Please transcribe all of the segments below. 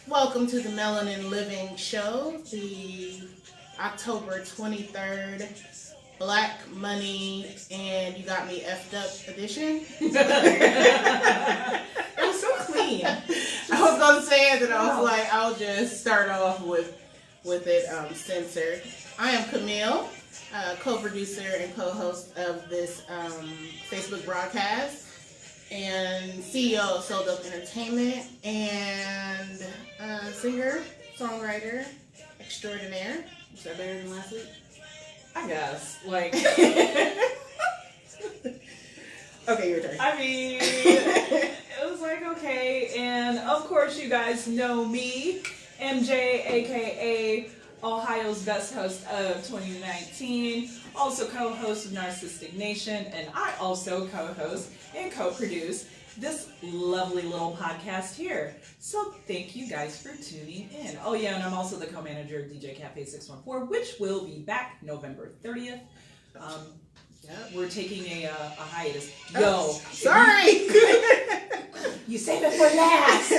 Welcome to the Melanin Living Show, the October 23rd Black Money and You Got Me Effed Up edition. It was so clean. I was going to say it, and I was like, I'll just start off with it censored. I am Qamil, co-producer and co-host of this Facebook broadcast, and CEO of Soul Dope Entertainment, and singer, songwriter extraordinaire. Was that better than last week? I guess. Like, okay, your turn. I mean, it was like, okay. And of course, you guys know me, MJ, aka Ohio's best host of 2019, also co-host of Narcissistic Nation, and I also co-host and co-produce this lovely little podcast here. So thank you guys for tuning in. Oh yeah, and I'm also the co-manager of DJ Cafe 614, which will be back November 30th. We're taking a hiatus. Sorry! You saved it for last!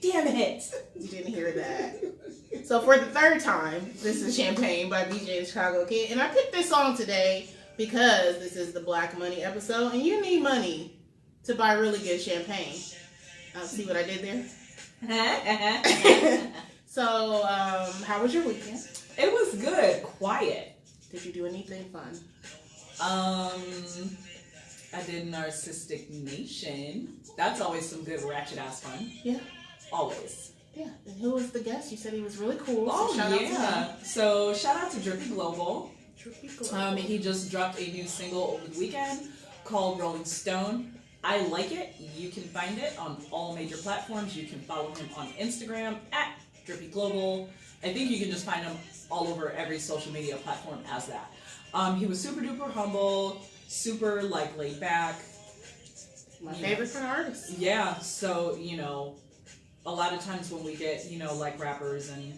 Damn it! You didn't hear that. So for the third time, this is Champagne by BJ the Chicago Kid. And I picked this song today because this is the Black Money episode, and you need money to buy really good champagne. See what I did there? So, how was your weekend? It was good. Quiet. Did you do anything fun? I did Narcissistic Nation. That's always some good ratchet ass fun. Yeah. Always. Yeah. And who was the guest? You said he was really cool. Oh, so shout out to him. So shout out to Drippy Global. Drippy Global. He just dropped a new single over the weekend called Rolling Stone. I like it. You can find it on all major platforms. You can follow him on Instagram at Drippy Global. I think you can just find him all over every social media platform as that. He was super duper humble, super like laid back. My favorite kind of artist. Yeah, so, a lot of times when we get, like rappers and,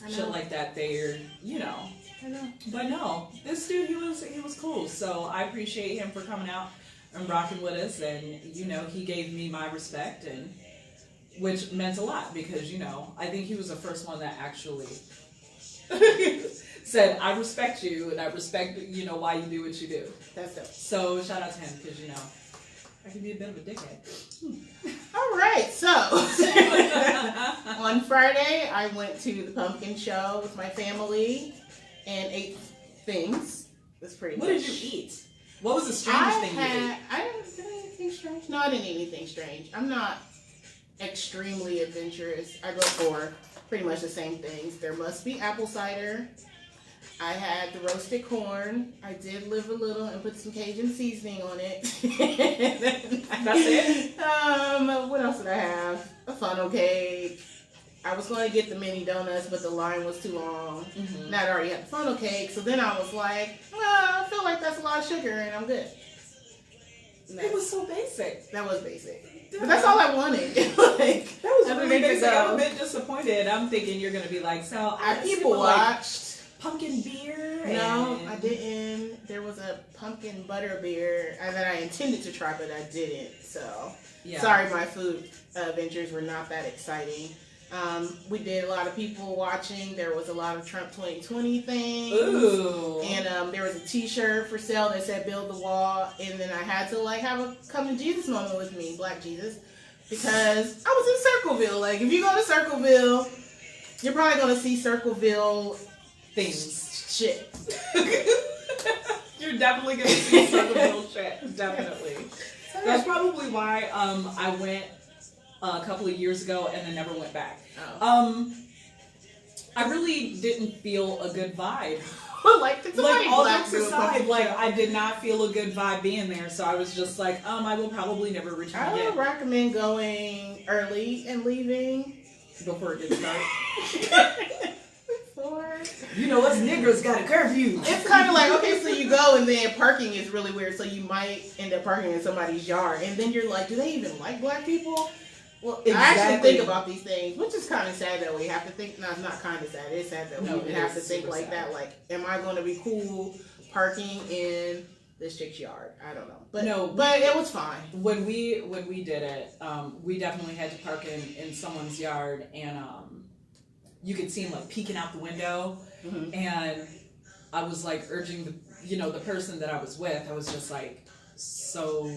shit like that, they're, I know. But no, this dude, he was cool. So I appreciate him for coming out and rocking with us, and he gave me my respect, and which meant a lot because I think he was the first one that actually said, I respect you and I respect why you do what you do. That's dope. So shout out to him because I can be a bit of a dickhead. All right, so on Friday I went to the pumpkin show with my family and ate things. That's pretty What much. did you eat? What was the strangest thing you ate? Did I eat anything strange? No, I didn't eat anything strange. I'm not extremely adventurous. I go for pretty much the same things. There must be apple cider. I had the roasted corn. I did live a little and put some Cajun seasoning on it. That's it? What else did I have? A funnel cake. I was going to get the mini donuts, but the line was too long. Mm-hmm. And I'd already had the funnel cake, so then I was like, well, I feel like that's a lot of sugar, and I'm good. It was so basic. That was basic. But that's all I wanted. That was really basic. I'm a bit disappointed. I'm thinking you're going to be like, so people watched. Pumpkin beer? No, I didn't. There was a pumpkin butter beer that I intended to try, but I didn't. So, sorry, my food ventures were not that exciting. We did a lot of people watching. There was a lot of Trump 2020 things. Ooh. And there was a t-shirt for sale that said build the wall. And then I had to have a come to Jesus moment with me, Black Jesus. Because I was in Circleville. Like, if you go to Circleville, you're probably going to see Circleville things. Shit. You're definitely going to see Circleville shit. Definitely. That's probably why I went a couple of years ago and then never went back. Oh. I really didn't feel a good vibe. like all jokes aside, I did not feel a good vibe being there, so I was just like, I will probably never return I again. would recommend going early and leaving before it gets dark. Us niggas got a curfew. It's kind of like, okay, so you go and then parking is really weird, so you might end up parking in somebody's yard, and then you're like, do they even like black people? Well, exactly. I actually think about these things, which is kind of sad that we have to think. No, it's not kind of sad. It's sad that we even have to think like sad. That. Like, am I going to be cool parking in this chick's yard. I don't know, but no, but it was fine. When we did it, we definitely had to park in someone's yard, and you could see him like peeking out the window, and I was like urging the person that I was with. I was just like, so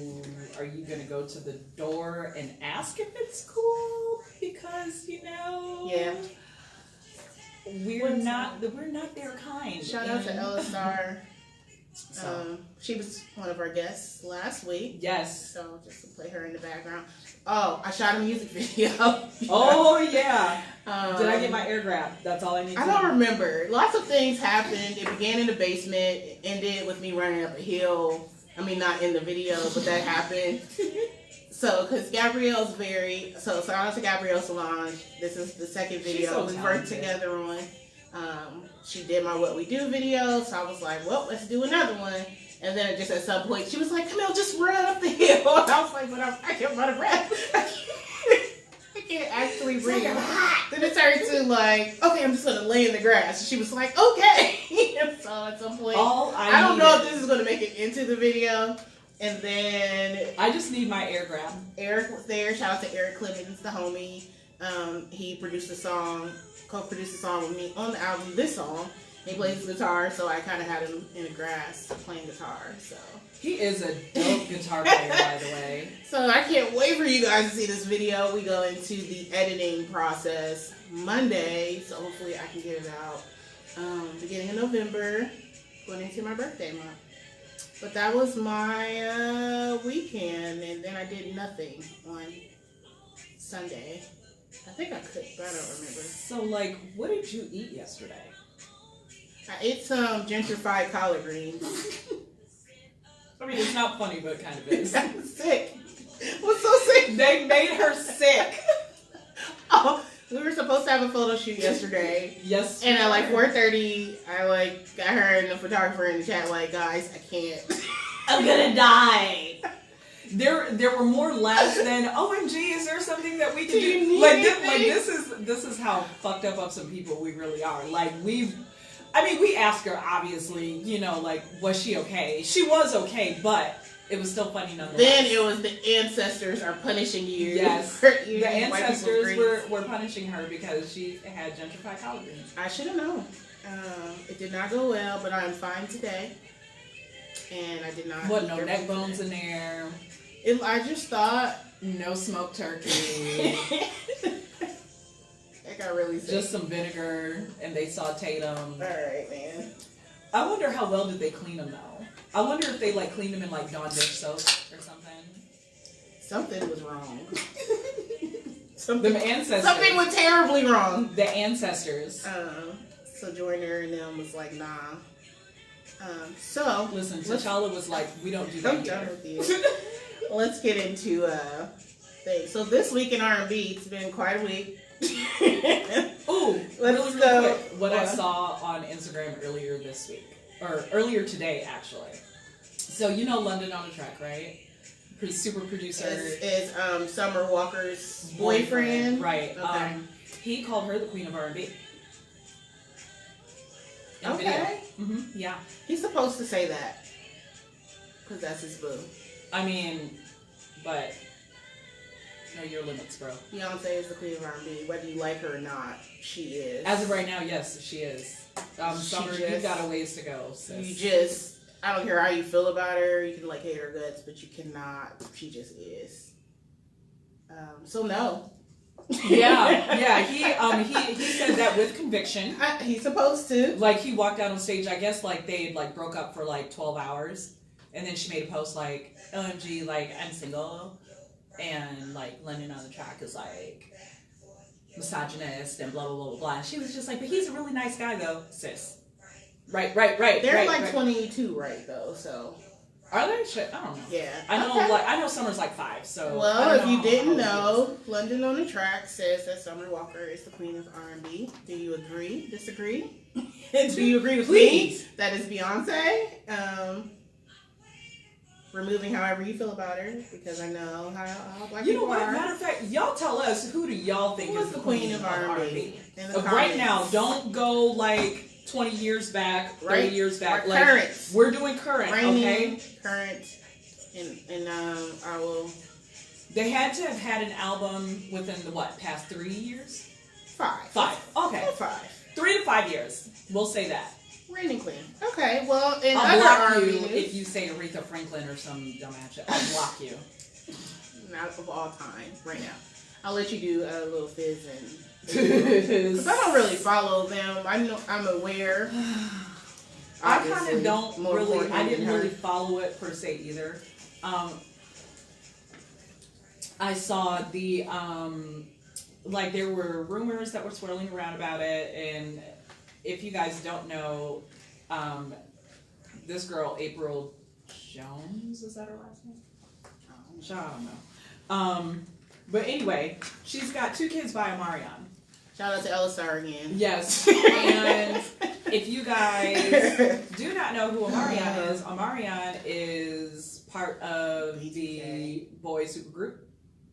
are you gonna go to the door and ask if it's cool? Because yeah, we're not their kind. Shout out to LSR. She was one of our guests last week. Yes. So just to play her in the background. Oh, I shot a music video. Oh yeah. Did I get my air grab? That's all I need to know. I don't remember. Lots of things happened. It began in the basement. It ended with me running up a hill. I mean, not in the video, but that happened. So, because Gabrielle's so shout out to Gabrielle Solange. This is the second video so we talented. worked together on. She did my What We Do video, so I was like, well, let's do another one. And then just at some point, she was like, Qamil, just run up the hill. And I was like, but I can't run a breath. I can't actually breathe. Then it turned to like, okay, I'm just going to lay in the grass. And she was like, okay. And so at some point, I don't know if this is going to make it into the video. And then I just need my air grab. Eric was there. Shout out to Eric Clemens, the homie. He produced a song, co-produced a song with me on the album, this song. He plays guitar, so I kind of had him in the grass playing guitar. So he is a dope guitar player, by the way. So I can't wait for you guys to see this video. We go into the editing process Monday, so hopefully I can get it out beginning of November, going into my birthday month. But that was my weekend, and then I did nothing on Sunday. I think I cooked, but I don't remember. So, like, what did you eat yesterday? I ate some gentrified collard greens. I mean, it's not funny, but it kind of is. I'm sick. What's so sick? They made her sick. Oh, we were supposed to have a photo shoot yesterday. Yes. And at like 4:30, I got her and the photographer in the chat like, guys, I can't. I'm gonna die. There were more laughs than OMG. Is there something that we can do? Like this is how fucked up some people we really are. Like we asked her obviously, like was she okay? She was okay, but it was still funny nonetheless. Then it was the ancestors are punishing you. Yes, the ancestors were punishing her because she had gentrified collard greens. I should have known. It did not go well, but I'm fine today. And I did not. What? No neck bones in there. I just thought no smoked turkey. That got really sick. Just some vinegar, and they sauteed them. All right, man. I wonder how well did they clean them though. I wonder if they cleaned them in Dawn dish soap or something. Something was wrong. Them ancestors. Something went terribly wrong. The ancestors. So Joyner and them was like, nah. So listen, T'Challa was like, we don't do that. I'm done with you. Let's get into things. So this week in R&B, it's been quite a week. Ooh, let's really go. Quick, what I saw on Instagram earlier this week, or earlier today actually. So London on the Track, right? Super producer is Summer Walker's boyfriend, right? Okay. He called her the queen of R&B. Okay. Yeah. He's supposed to say that because that's his boo. I mean, but know your limits, bro. Beyonce is the queen of R&B, whether you like her or not. She is. As of right now, yes, she is. Summer, you've got a ways to go. Sis. I don't care how you feel about her. You can hate her guts, but you cannot. She just is. So no. Yeah. He said that with conviction. He's supposed to. He walked out on stage. I guess they broke up for 12 hours, and then she made a post OMG, I'm single, and London on the Track is misogynist and blah blah blah blah blah. She was just but he's a really nice guy though, sis. Right. They're 22, right though. So are they? Shit, I don't know. Yeah, I know. Okay. I know Summer's 5. So well, if you didn't know, London on the Track says that Summer Walker is the queen of R&B. Do you agree? Disagree? Do you agree with me? That is Beyonce. Removing however you feel about her, because I know how black people are. Matter of fact, y'all tell us who do y'all think is the queen of R&B. Right now, don't go 20 years back, 30 right? years back. Or like current. we're doing current, Reigning, okay? Current. And I will. They had to have had an album within the past 3 years? 5. 5. Okay. 5. 3 to 5 years. We'll say that. Reigning queen. Okay, well, in I'll other block R&B you news, if you say Aretha Franklin or some dumbass shit. I'll block you. not of all time, right now. I'll let you do a little fizz because I don't really follow them. I'm aware. I kind of don't more really. I didn't than her. really follow it per se either. I saw the like there were rumors that were swirling around about it, and if you guys don't know, this girl April Jones, is that her last name? I don't know. But anyway, she's got 2 kids by Omarion. Shout out to Ella Star again. Yes, and if you guys do not know who Omarion is part of the boy supergroup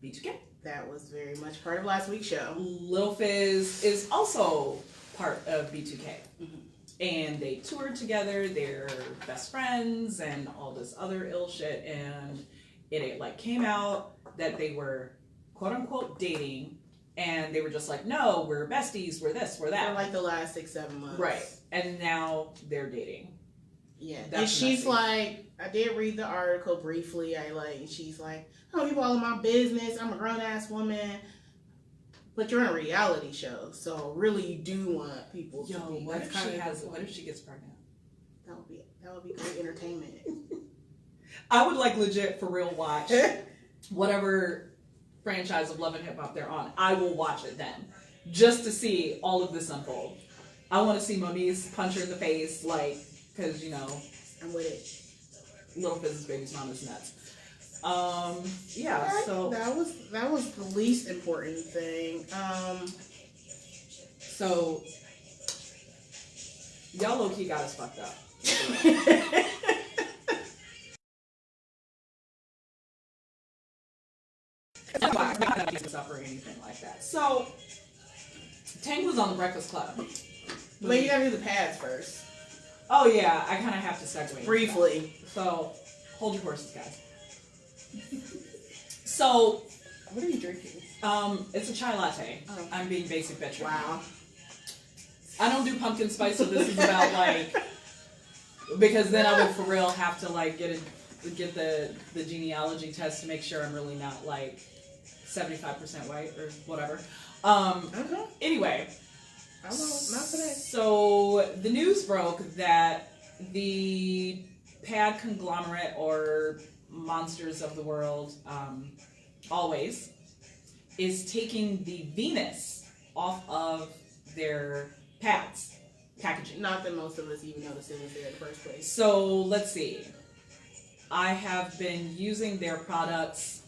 B2K. That was very much part of last week's show. Lil Fizz is also part of B2K. And they toured together, they're best friends and all this other ill shit, and it like came out that they were quote unquote dating, and they were just like, no, we're besties, we're this, we're that. For like the last 6-7 months. Right. And now they're dating. Yeah. That's and she's messy. like, I did read the article briefly. And she's like, oh, people all in my business. I'm a grown ass woman. But you're in a reality show, so really you do want people to be. What if she gets pregnant? That would be great entertainment. I would like legit for real watch whatever franchise of Love and Hip Hop they're on. I will watch it then, just to see all of this unfold. I want to see Moniece punch her in the face, like, because I'm with it. Little Fizz's baby's mom is nuts. Yeah. Right. So that was the least important thing. So y'all low key got us fucked up. Stuff or anything like that. So Tank was on the Breakfast Club. But you gotta do the pads first. Oh yeah, I kind of have to segue Briefly. So hold your horses, guys. So What are you drinking? it's a chai latte. Oh. I'm being basic bitch. Right Wow. now. I don't do pumpkin spice, so this is about like because then I would for real have to like get the genealogy test to make sure I'm really not like 75% white or whatever. Okay. Anyway, I won't. Not today. so the news broke that the pad conglomerate or monsters of the world, always, is taking the Venus off of their pads packaging. Not that most of us even noticed it was there in the first place. So let's see. I have been using their products,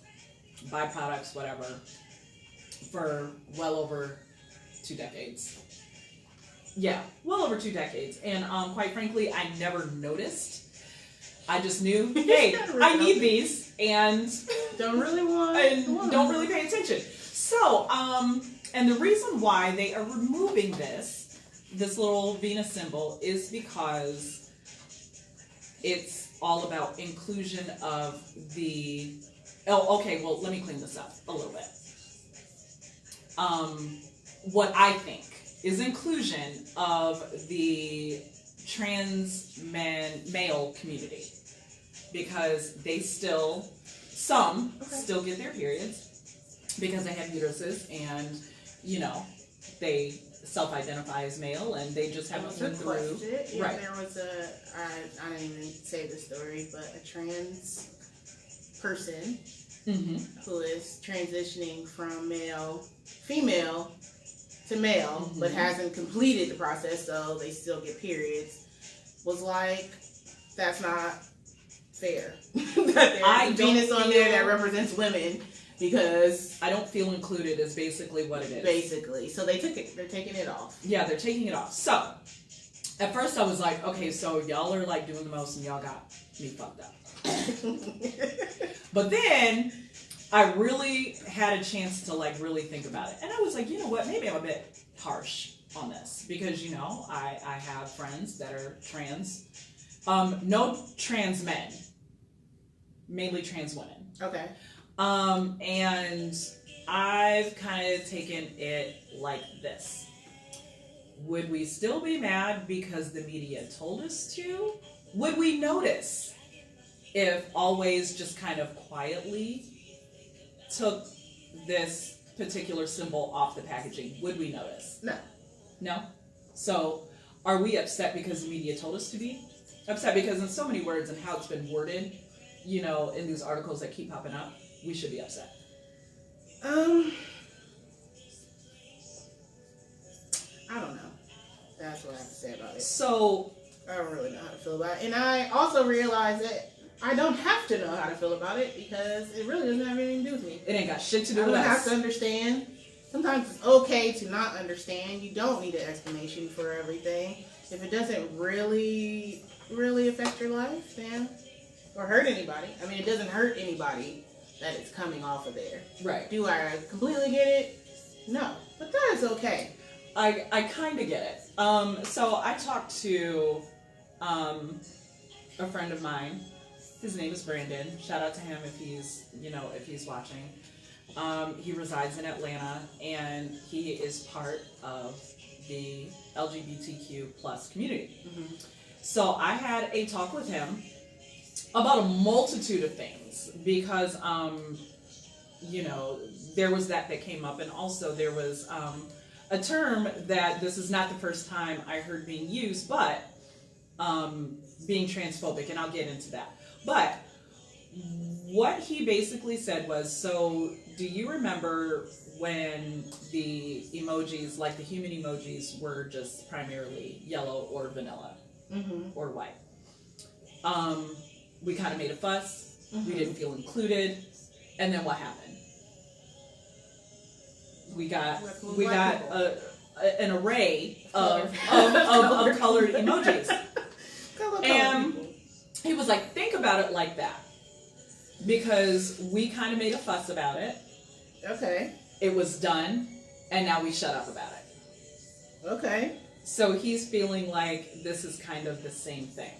byproducts, whatever, for well over 2 decades. Yeah, well over 2 decades. And quite frankly, I never noticed. I just knew, hey, I need these, and don't really want and don't really pay attention. So, and the reason why they are removing this little Venus symbol is because it's all about inclusion of the. Oh, okay. Well, let me clean this up a little bit. What I think is inclusion of the trans male community, because they still get their periods because they have uteruses, and they self-identify as male, and they just haven't been through. Yeah, right. There was I didn't even say the story, but a trans person who is transitioning from female to male, but hasn't completed the process, so they still get periods, was like, that's not fair. That there's a Venus on there that represents women, because I don't feel included is basically what it is. Basically. So they're taking it off. Yeah, they're taking it off. So, at first I was like, okay, so y'all are like doing the most and y'all got me fucked up. But then I really had a chance to like really think about it. And I was like, you know what, maybe I'm a bit harsh. on this because, you know, I have friends that are trans. No trans men, mainly trans women. Okay. And I've kind of taken it like this. Would we still be mad because the media told us to? Would we notice if Always just kind of quietly took this particular symbol off the packaging? Would we notice? No. No? So, are we upset because the media told us to be? Upset because in so many words and how it's been worded, you know, in these articles that keep popping up, we should be upset. I don't know. That's what I have to say about it. So, I don't really know how to feel about it. And I also realize that I don't have to know how to feel about it because it really doesn't have anything to do with me. it ain't got shit to do I with don't us. have to understand. Sometimes it's okay to not understand. You don't need an explanation for everything. If it doesn't really affect your life, then, or hurt anybody. I mean, it doesn't hurt anybody that it's coming off of there. Right. Do I completely get it? No. But that is okay. I kind of get it. So I talked to a friend of mine. His name is Brandon. Shout out to him if he's watching. He resides in Atlanta, and he is part of the LGBTQ plus community. Mm-hmm. So I had a talk with him about a multitude of things because, you know, there was that came up, and also there was a term that this is not the first time I heard being used, but being transphobic, and I'll get into that. But what he basically said was, so do you remember when the emojis, like the human emojis, were just primarily yellow or vanilla or white? We kind of made a fuss. We didn't feel included. And then what happened? We got an array of colored emojis. And he was like, think about it like that. Because we kind of made a fuss about it. Okay. It was done, and now we shut up about it. Okay. So he's feeling like this is kind of the same thing.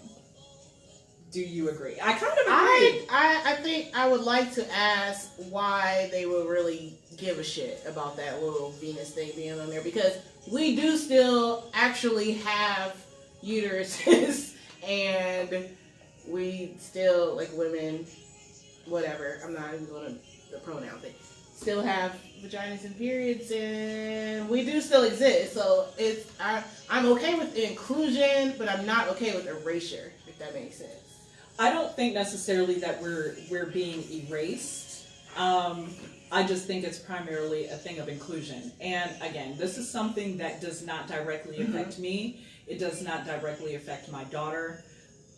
Do you agree? I kind of agree. I think I would like to ask why they would really give a shit about that little Venus thing being on there, because we do still actually have uteruses and we still, like, women, whatever, I'm not even going to the pronoun thing, still have vaginas and periods, and we do still exist. So I'm okay with inclusion, but I'm not okay with erasure, if that makes sense. I don't think necessarily that we're being erased. I just think it's primarily a thing of inclusion. And again, this is something that does not directly affect me. It does not directly affect my daughter.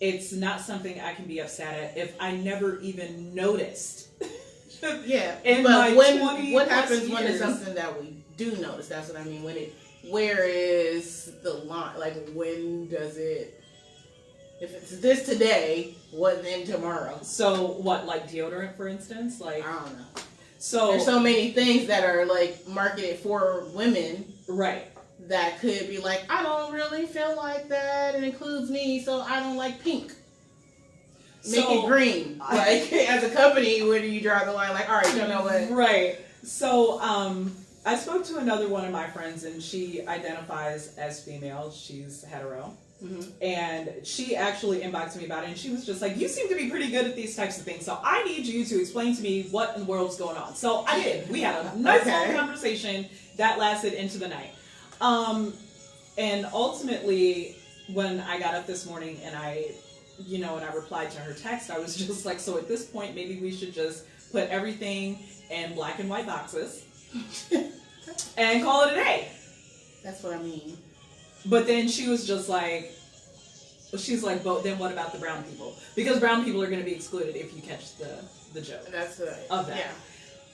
It's not something I can be upset at if I never even noticed. Yeah, but what happens when it's something that we do notice? That's what I mean. Where is the line? Like, when does it? If it's this today, what then tomorrow? So what, like deodorant, for instance? Like, I don't know. So there's so many things that are like marketed for women, right? That could be like, I don't really feel like that. It includes me, so I don't like pink. Make it green. Like, as a company, where do you draw the line? Like, all right, you know what? Right. So, I spoke to another one of my friends, and she identifies as female. She's hetero. And she actually inboxed me about it, and she was just like, you seem to be pretty good at these types of things, so I need you to explain to me what in the world's going on. So I did. We had a nice long conversation that lasted into the night. And ultimately, when I got up this morning and I replied to her text, I was just like, so at this point, maybe we should just put everything in black and white boxes and call it a day. That's what I mean. But then she was just like, but then what about the brown people? Because brown people are going to be excluded if you catch the joke. That's right. Of that. Yeah.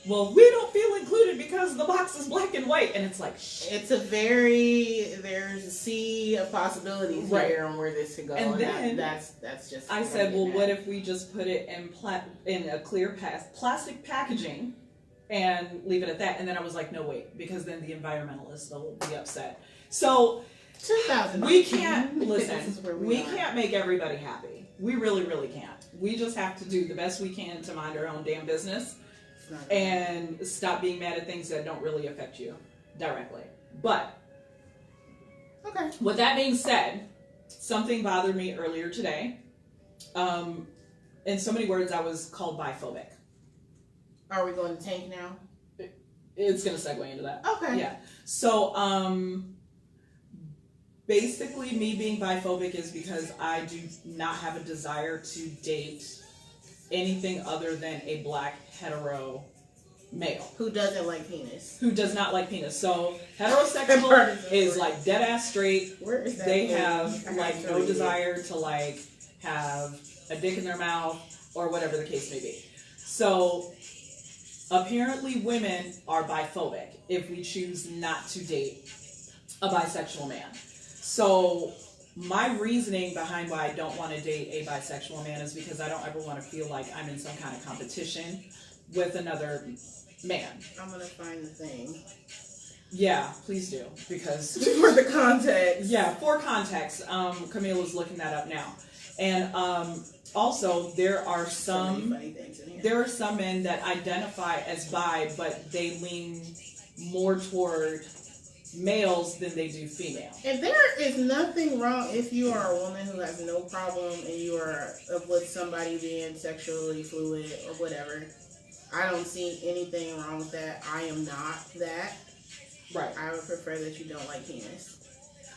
Well, we don't feel included because the box is black and white, and it's like, it's there's a sea of possibilities here on where this could go, and then that's just. I said, well, what if we just put it in a clear plastic packaging, and leave it at that. And then I was like, no, wait, because then the environmentalists will be upset. So 2000. we can't listen. This is where we are. can't make everybody happy. We really, really can't. We just have to do the best we can to mind our own damn business and stop being mad at things that don't really affect you directly. But okay. With that being said, something bothered me earlier today. In so many words, I was called biphobic. Are we going to tank now? It's going to segue into that. Okay. Yeah. So, basically, me being biphobic is because I do not have a desire to date anything other than a black hetero male. Who doesn't like penis? Who does not like penis. So, heterosexual is like dead ass straight. Where is that? They have like no desire to like have a dick in their mouth or whatever the case may be. So, apparently women are biphobic if we choose not to date a bisexual man. So my reasoning behind why I don't want to date a bisexual man is because I don't ever want to feel like I'm in some kind of competition with another man. I'm going to find the thing. Yeah, please do. Because for the context. Yeah, for context. Qamil is looking that up now. And also there are some men that identify as bi, but they lean more toward males than they do female. And there is nothing wrong if you are a woman who has no problem and you are with somebody being sexually fluid or whatever. I don't see anything wrong with that. I am not that. Right. I would prefer that you don't like penis.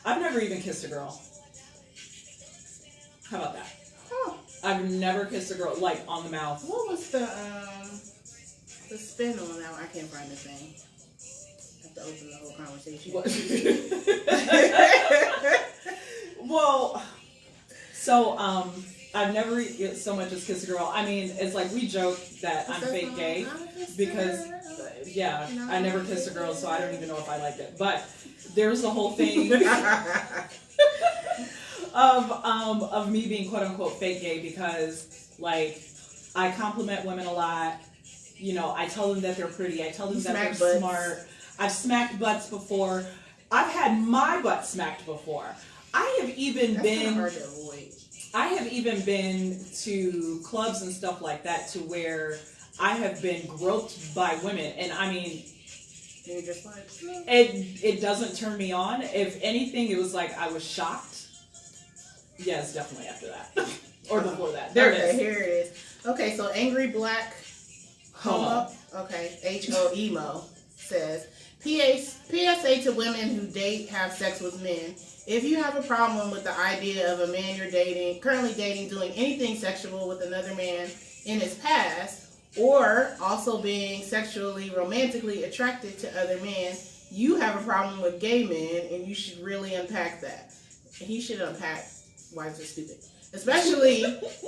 I've never even kissed a girl. How about that? Oh. I've never kissed a girl, like, on the mouth. What was the spin on that one? I can't find the thing. I have to open the whole conversation. Well, so, I've never so much as kissed a girl. I mean, it's like we joke that I'm fake gay because, yeah, I never kissed a girl, so I don't even know if I liked it. But there's the whole thing of me being quote unquote fake gay because, like, I compliment women a lot. You know, I tell them that they're pretty. I tell them that they're smart. I've smacked butts before. I've had my butt smacked before. I have even been hard to avoid. I have even been to clubs and stuff like that to where I have been groped by women, and I mean, you're just like, it doesn't turn me on. If anything, it was like I was shocked. Yes, definitely after that or before that. There it is. Here it is. Okay, so angry black homo. Okay, HOEMO says PSA to women who date have sex with men. If you have a problem with the idea of a man you're currently dating, doing anything sexual with another man in his past, or also being sexually, romantically attracted to other men, you have a problem with gay men, and you should really unpack that. He should unpack why is it stupid. Especially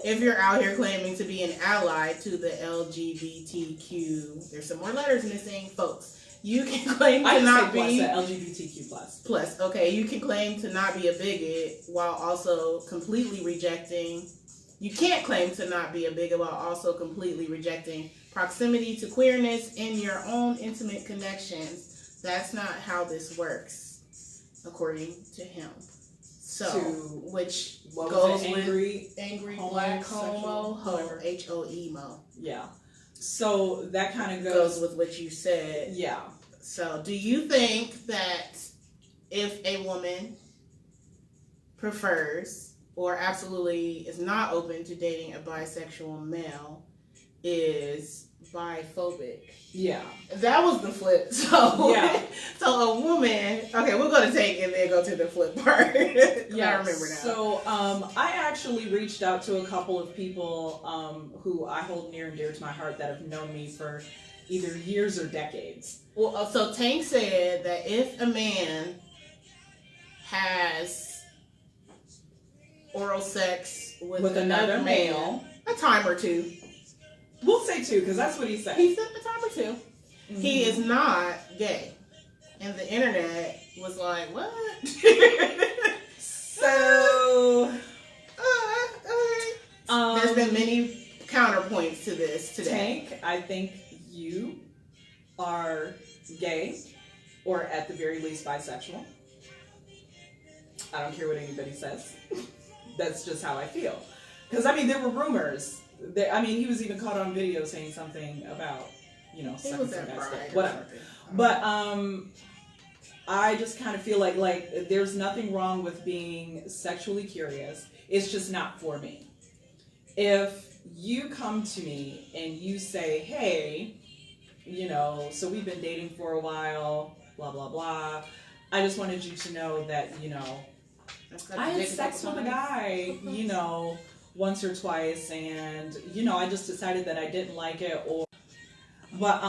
if you're out here claiming to be an ally to the LGBTQ. There's some more letters missing, folks. You can claim to not be LGBTQ plus. Okay, you can claim to not be a bigot while also completely rejecting. You can't claim to not be a bigot while also completely rejecting proximity to queerness in your own intimate connections. That's not how this works, according to him. So, which goes with angry black homo, HOEMO. Yeah. So that kind of goes with what you said. Yeah. So do you think that if a woman prefers or absolutely is not open to dating a bisexual male is biphobic? Yeah. That was the flip. So yeah. So a woman. Okay, we're gonna take and then go to the flip part. Yeah, I remember now. So I actually reached out to a couple of people who I hold near and dear to my heart that have known me for either years or decades. Well, so Tank said that if a man has oral sex with another male, a time or two. We'll say 2 because that's what he said. He said a time or 2. Mm-hmm. He is not gay. And the internet was like, what? So, there's been many counterpoints to this today. Tank, I think you are gay or at the very least bisexual. I don't care what anybody says. That's just how I feel. Because, I mean, there were rumors. He was even caught on video saying something about, sucking some guy's dick, whatever. But I just kind of feel like there's nothing wrong with being sexually curious. It's just not for me. If you come to me and you say, hey, so we've been dating for a while, blah, blah, blah. I just wanted you to know that, I had sex with a guy, once or twice, and, I just decided that I didn't like it, but,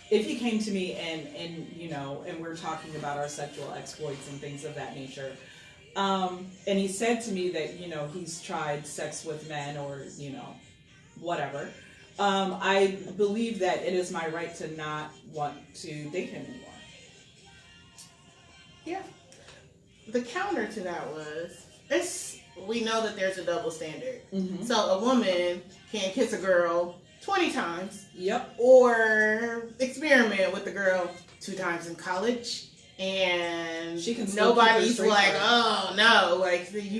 if he came to me and we're talking about our sexual exploits and things of that nature, and he said to me that, he's tried sex with men or, whatever, I believe that it is my right to not want to date him anymore. Yeah. The counter to that was, we know that there's a double standard. Mm-hmm. So a woman can kiss a girl 20 times. Yep. Or experiment with the girl 2 times in college. And she can nobody's like, oh no,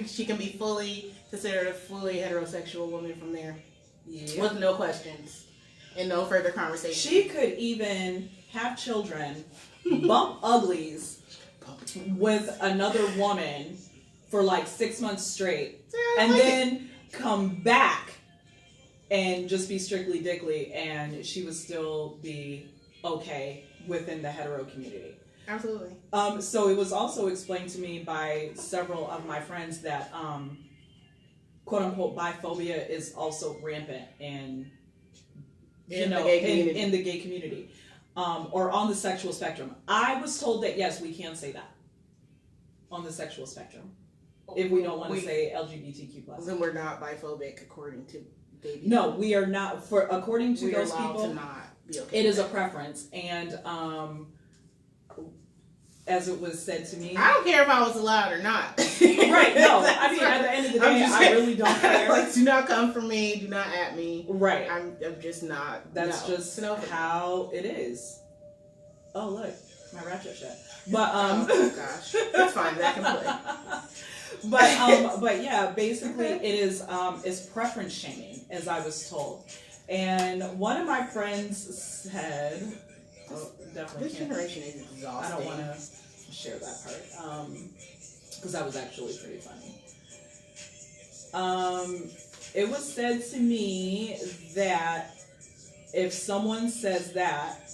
she can be fully considered a fully heterosexual woman from there. Yeah. With no questions and no further conversation. She could even have children, bump uglies with another woman for 6 months straight, and then come back and just be strictly dickly, and she would still be okay within the hetero community. Absolutely. So it was also explained to me by several of my friends that quote unquote biphobia is also rampant in the gay community, or on the sexual spectrum. I was told that yes, we can say that on the sexual spectrum if we don't want to say LGBTQ+. Then we're not biphobic according to gay people. No, we are not. According to those people, to not be okay it is a preference, and as it was said to me, I don't care if I was allowed or not. Right? No, I mean at the end of the day, I really don't care. Do not come for me. Do not at me. Right. I'm just not. That's just how it is. Oh look, my ratchet shit. But oh gosh, that's fine. That can play. But yeah, basically it is it's preference shaming, as I was told. And one of my friends said, definitely this generation is exhausting. I don't want to share that part because that was actually pretty funny. It was said to me that if someone says that,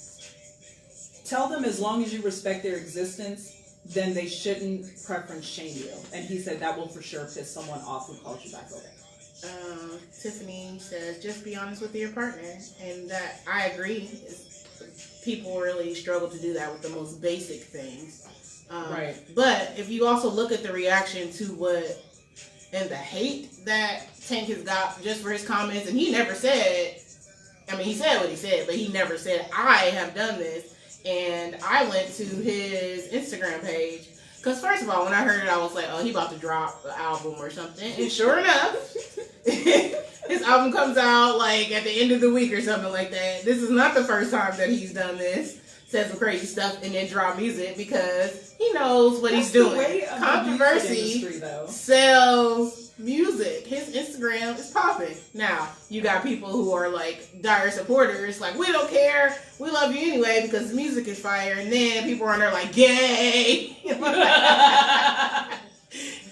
tell them as long as you respect their existence, then they shouldn't preference shame you. And he said that will for sure piss someone off who calls you biphobic. Tiffany says, just be honest with your partner. And that, I agree. People really struggle to do that with the most basic things. Right. But if you also look at the reaction to what, and the hate that Tank has got just for his comments, and he never said, he said what he said, but he never said, I have done this. And I went to his Instagram page. Because first of all, when I heard it, I was like, oh, he about to drop an album or something. And sure enough, his album comes out at the end of the week or something like that. This is not the first time that he's done this. Said some crazy stuff and then drop music because he knows what he's doing. Controversy sells music. His Instagram is popping. Now, you got people who are dire supporters, we don't care, we love you anyway because the music is fire, and then people are on there gay.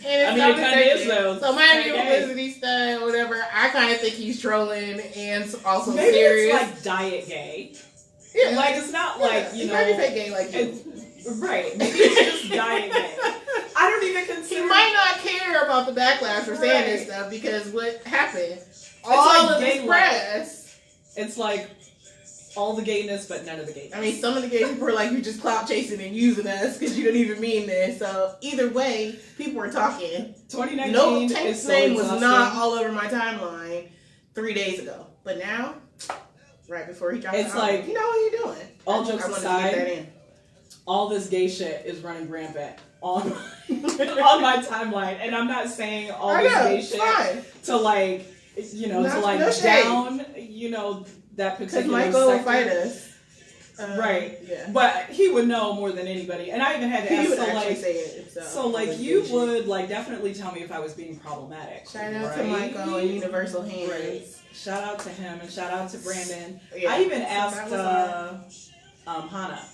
And it kind of is though. So Miami publicity stuff, whatever. I kind of think he's trolling and also maybe serious. It's diet gay. Yeah, it's not he might be fake gay like you. Right. Maybe it's just diet gay. I don't even consider. He might not care about the backlash for saying this stuff because what happened? All of this press. It's all the gayness, but none of the gayness. Some of the gay people are you're just clout chasing and using us because you don't even mean this. So either way, people were talking. 2019. No, Tank's name was not all over my timeline 3 days ago, but now, right before he dropped, it's you know what you're doing. All jokes aside, all this gay shit is running rampant on my timeline, and I'm not saying all this gay shit to that particular Michael will sector. fight us. Right. Yeah. But he would know more than anybody. And I even had to ask, He would so actually like, say it himself. so like you would like definitely tell me if I was being problematic. Shout out to Michael and Universal Hands. Right. Shout out to him and shout out to Brandon. Yeah. I even So asked that was Hannah.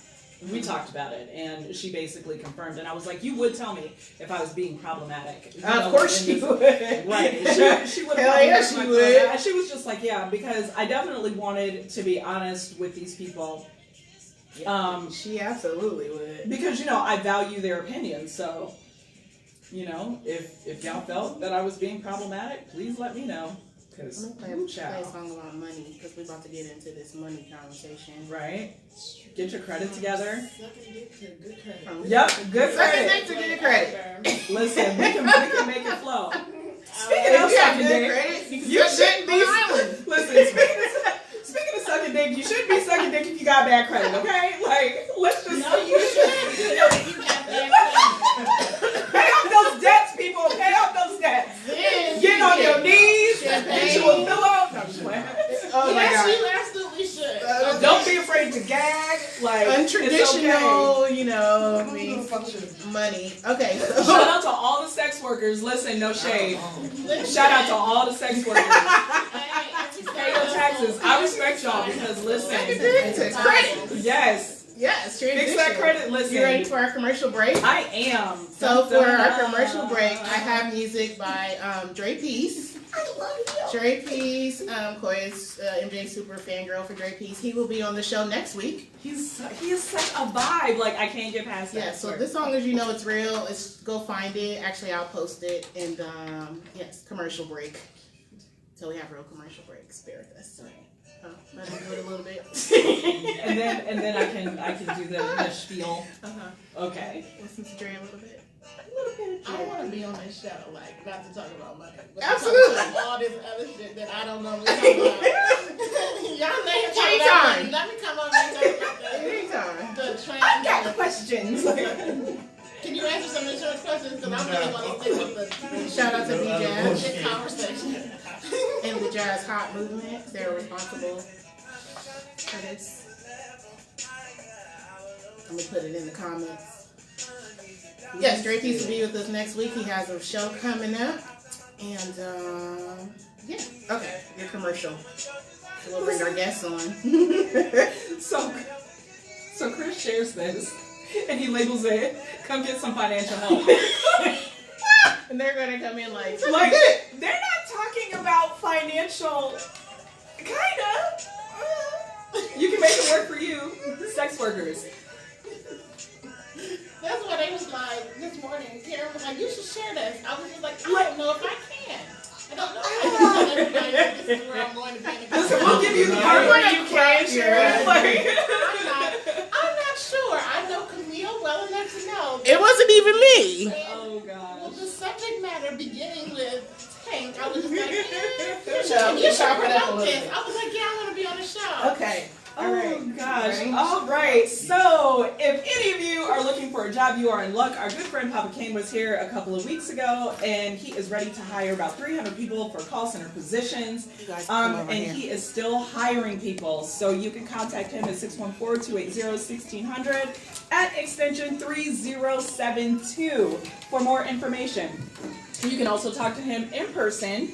We talked about it, and she basically confirmed. And I was like, "You would tell me if I was being problematic." You know, of course she would. Right? She would. Hell yeah, she would. And she was just like, "Yeah," because I definitely wanted to be honest with these people. She absolutely would. Because I value their opinions. So, if y'all felt that I was being problematic, please let me know. Because I'm gonna play a song about money because we're about to get into this money conversation. Right? Get your credit together. Good credit. Yep, good Second credit. dick to good credit. Listen, we can make it flow. Speaking If of you have sucking good dick, credit, you shouldn't be. Listen, speaking of sucking dick, you shouldn't be sucking dick if you got bad credit. Okay, like let's just. No, you should. You have that. Pay off those debts, people. Pay off those debts. Then Get on your knees. Champagne. Get you a pillow. No, I'm just playing. Oh my Yes, god. you absolutely should. Don't be afraid to gag. Like Untraditional, it's okay. money. Okay. Shout So, out to all the sex workers. Listen, no shade. Shout out to all the sex workers. Pay your taxes. I respect y'all because listen. it's credit. Yes. Yes, Fix that credit. Listen. You ready for our commercial break? I am. So for our commercial break, I have music by Dre Peace. I love you. Dre Peace, Coya's MJ super fangirl for Dre Peace. He will be on the show next week. He is such a vibe. Like I can't get past that. Yeah, so this song is it's real. Go find it. Actually, I'll post it. And yes, commercial break. So we have real commercial breaks. Bear with us. Let me do it a little bit. and then I can do the spiel. Okay. Listen to Dre a little bit. I want to be on this show, like, not to talk about money. But Absolutely. To talk about all this other shit that I don't normally talk about. Y'all know you're talking about Anytime. money. Let me come over and talk about that. Anytime. The I got trans. questions. Can you answer some insurance questions? Because I really want to stick with the Shout out to B-Jazz this conversation. and the Jazz Hot Movement. They're responsible for this. Let me put it in the comments. Yes, Dre Peace will be with us next week. He has a show coming up. And, yeah. Okay, your commercial. We'll bring our guests on. So Chris shares this, and he labels it, "Come get some financial help." And they're going to come in like they're not talking about financial, kinda. You can make it work for you, sex workers. That's why they was like, this morning, Karen was like, you should share this. I was just like, I don't know if I can. I don't know if I can tell everybody that this is where I'm going to be in the Listen, we'll give you the part where you can share it. I'm not sure. I know Qamil well enough to know. It wasn't even me. Oh gosh. Well, the subject matter beginning with Tank, I was just like, You chop it up a little this. bit. I was like, yeah, I want to be on the show. Okay. Oh gosh. All right. So if any of you are looking for a job, you are in luck. Our good friend Papa Kane was here a couple of weeks ago, and he is ready to hire about 300 people for call center positions. And he is still hiring people. So you can contact him at 614-280-1600 at extension 3072 for more information. You can also talk to him in person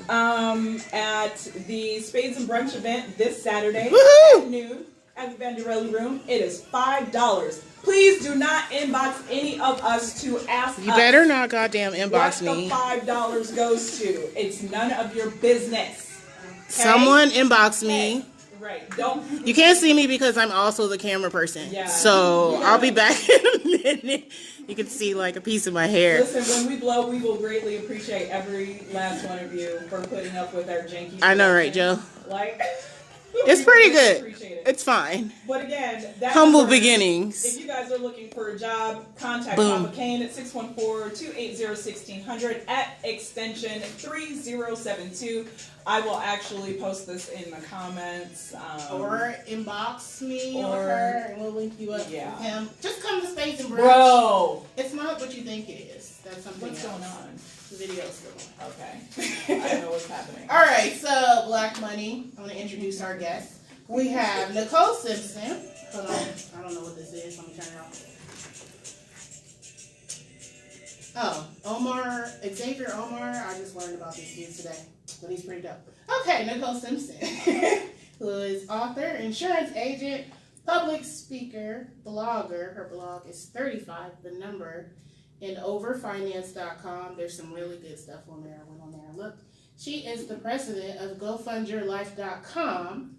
at the Spades and Brunch event this Saturday at noon at the Vanderelli Room. It is $5. Please do not inbox any of us to ask You better not goddamn inbox what me. the $5 goes to. It's none of your business. Okay? Someone inbox me. Right. Don't. You can't see me because I'm also the camera person. Yeah. So I'll be back in a minute. You can see like a piece of my hair. Listen, when we blow, we will greatly appreciate every last one of you for putting up with our janky. I know, right, Joe? Like, It's we pretty really good. appreciate it. It's fine. But again, that Humble number, beginnings. If you guys guys are looking for a job, contact Boom. Papa Kane at 614-280-1600 at extension 3072. I will actually post this in the comments. Or inbox me or or- her, and we'll link you up Yeah. with him. Just come to Space and Brunch. Bro, It's not what you think it is. That's something what's else. going on? The video's still on. Okay, I don't know what's happening. All right, so Black Money. I'm going to introduce our guests. We have Nicole Simpson. Hold on. I don't know what this is. Let me turn it off. Oh, Xavier Omar. I just learned about this dude today, but he's pretty dope. Okay, Nicole Simpson, who is author, insurance agent, public speaker, blogger. Her blog is 35, the number, and overfinance.com. There's some really good stuff on there. I went on there and looked. She is the president of GoFundYourLife.com,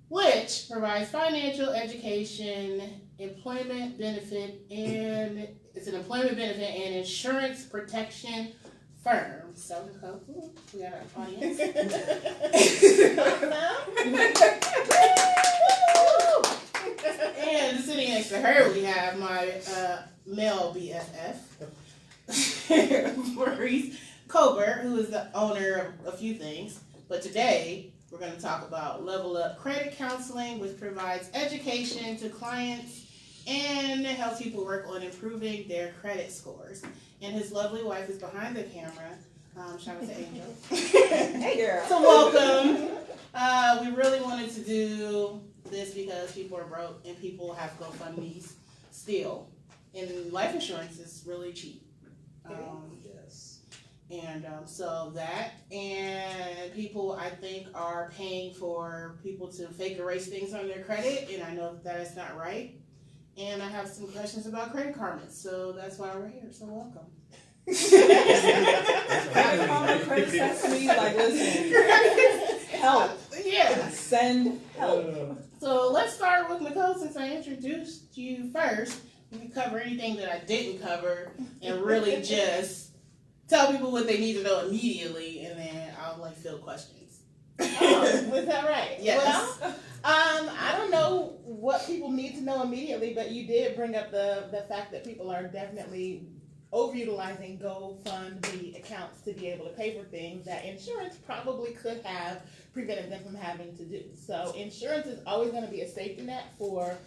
which provides financial education, employment benefit, and it's an employment benefit and insurance protection firm. So, Nicole, we got our audience. And sitting next to her, we have my male BFF, Maurice Colbert, who is the owner of a few things. But today, we're going to talk about Level Up Credit Counseling, which provides education to clients and helps people work on improving their credit scores. And his lovely wife is behind the camera. Shout out to Angel. Hey, girl. So welcome. We really wanted to do this because people are broke and people have GoFundMe's still. And life insurance is really cheap. Yes. And so that, and people I think are paying for people to fake erase things on their credit, and I know that is not right. And I have some questions about credit karma, so that's why we're here. So welcome. Credit karma, credit sesame, like listen, help. Yeah. Send help. So let's start with Nicole, since I introduced you first. We can cover anything that I didn't cover and really just tell people what they need to know immediately, and then I'll field questions. Was that right? Yes. Well, I don't know what people need to know immediately, but you did bring up the fact that people are definitely overutilizing GoFundMe accounts to be able to pay for things that insurance probably could have prevented them from having to do. So insurance is always going to be a safety net for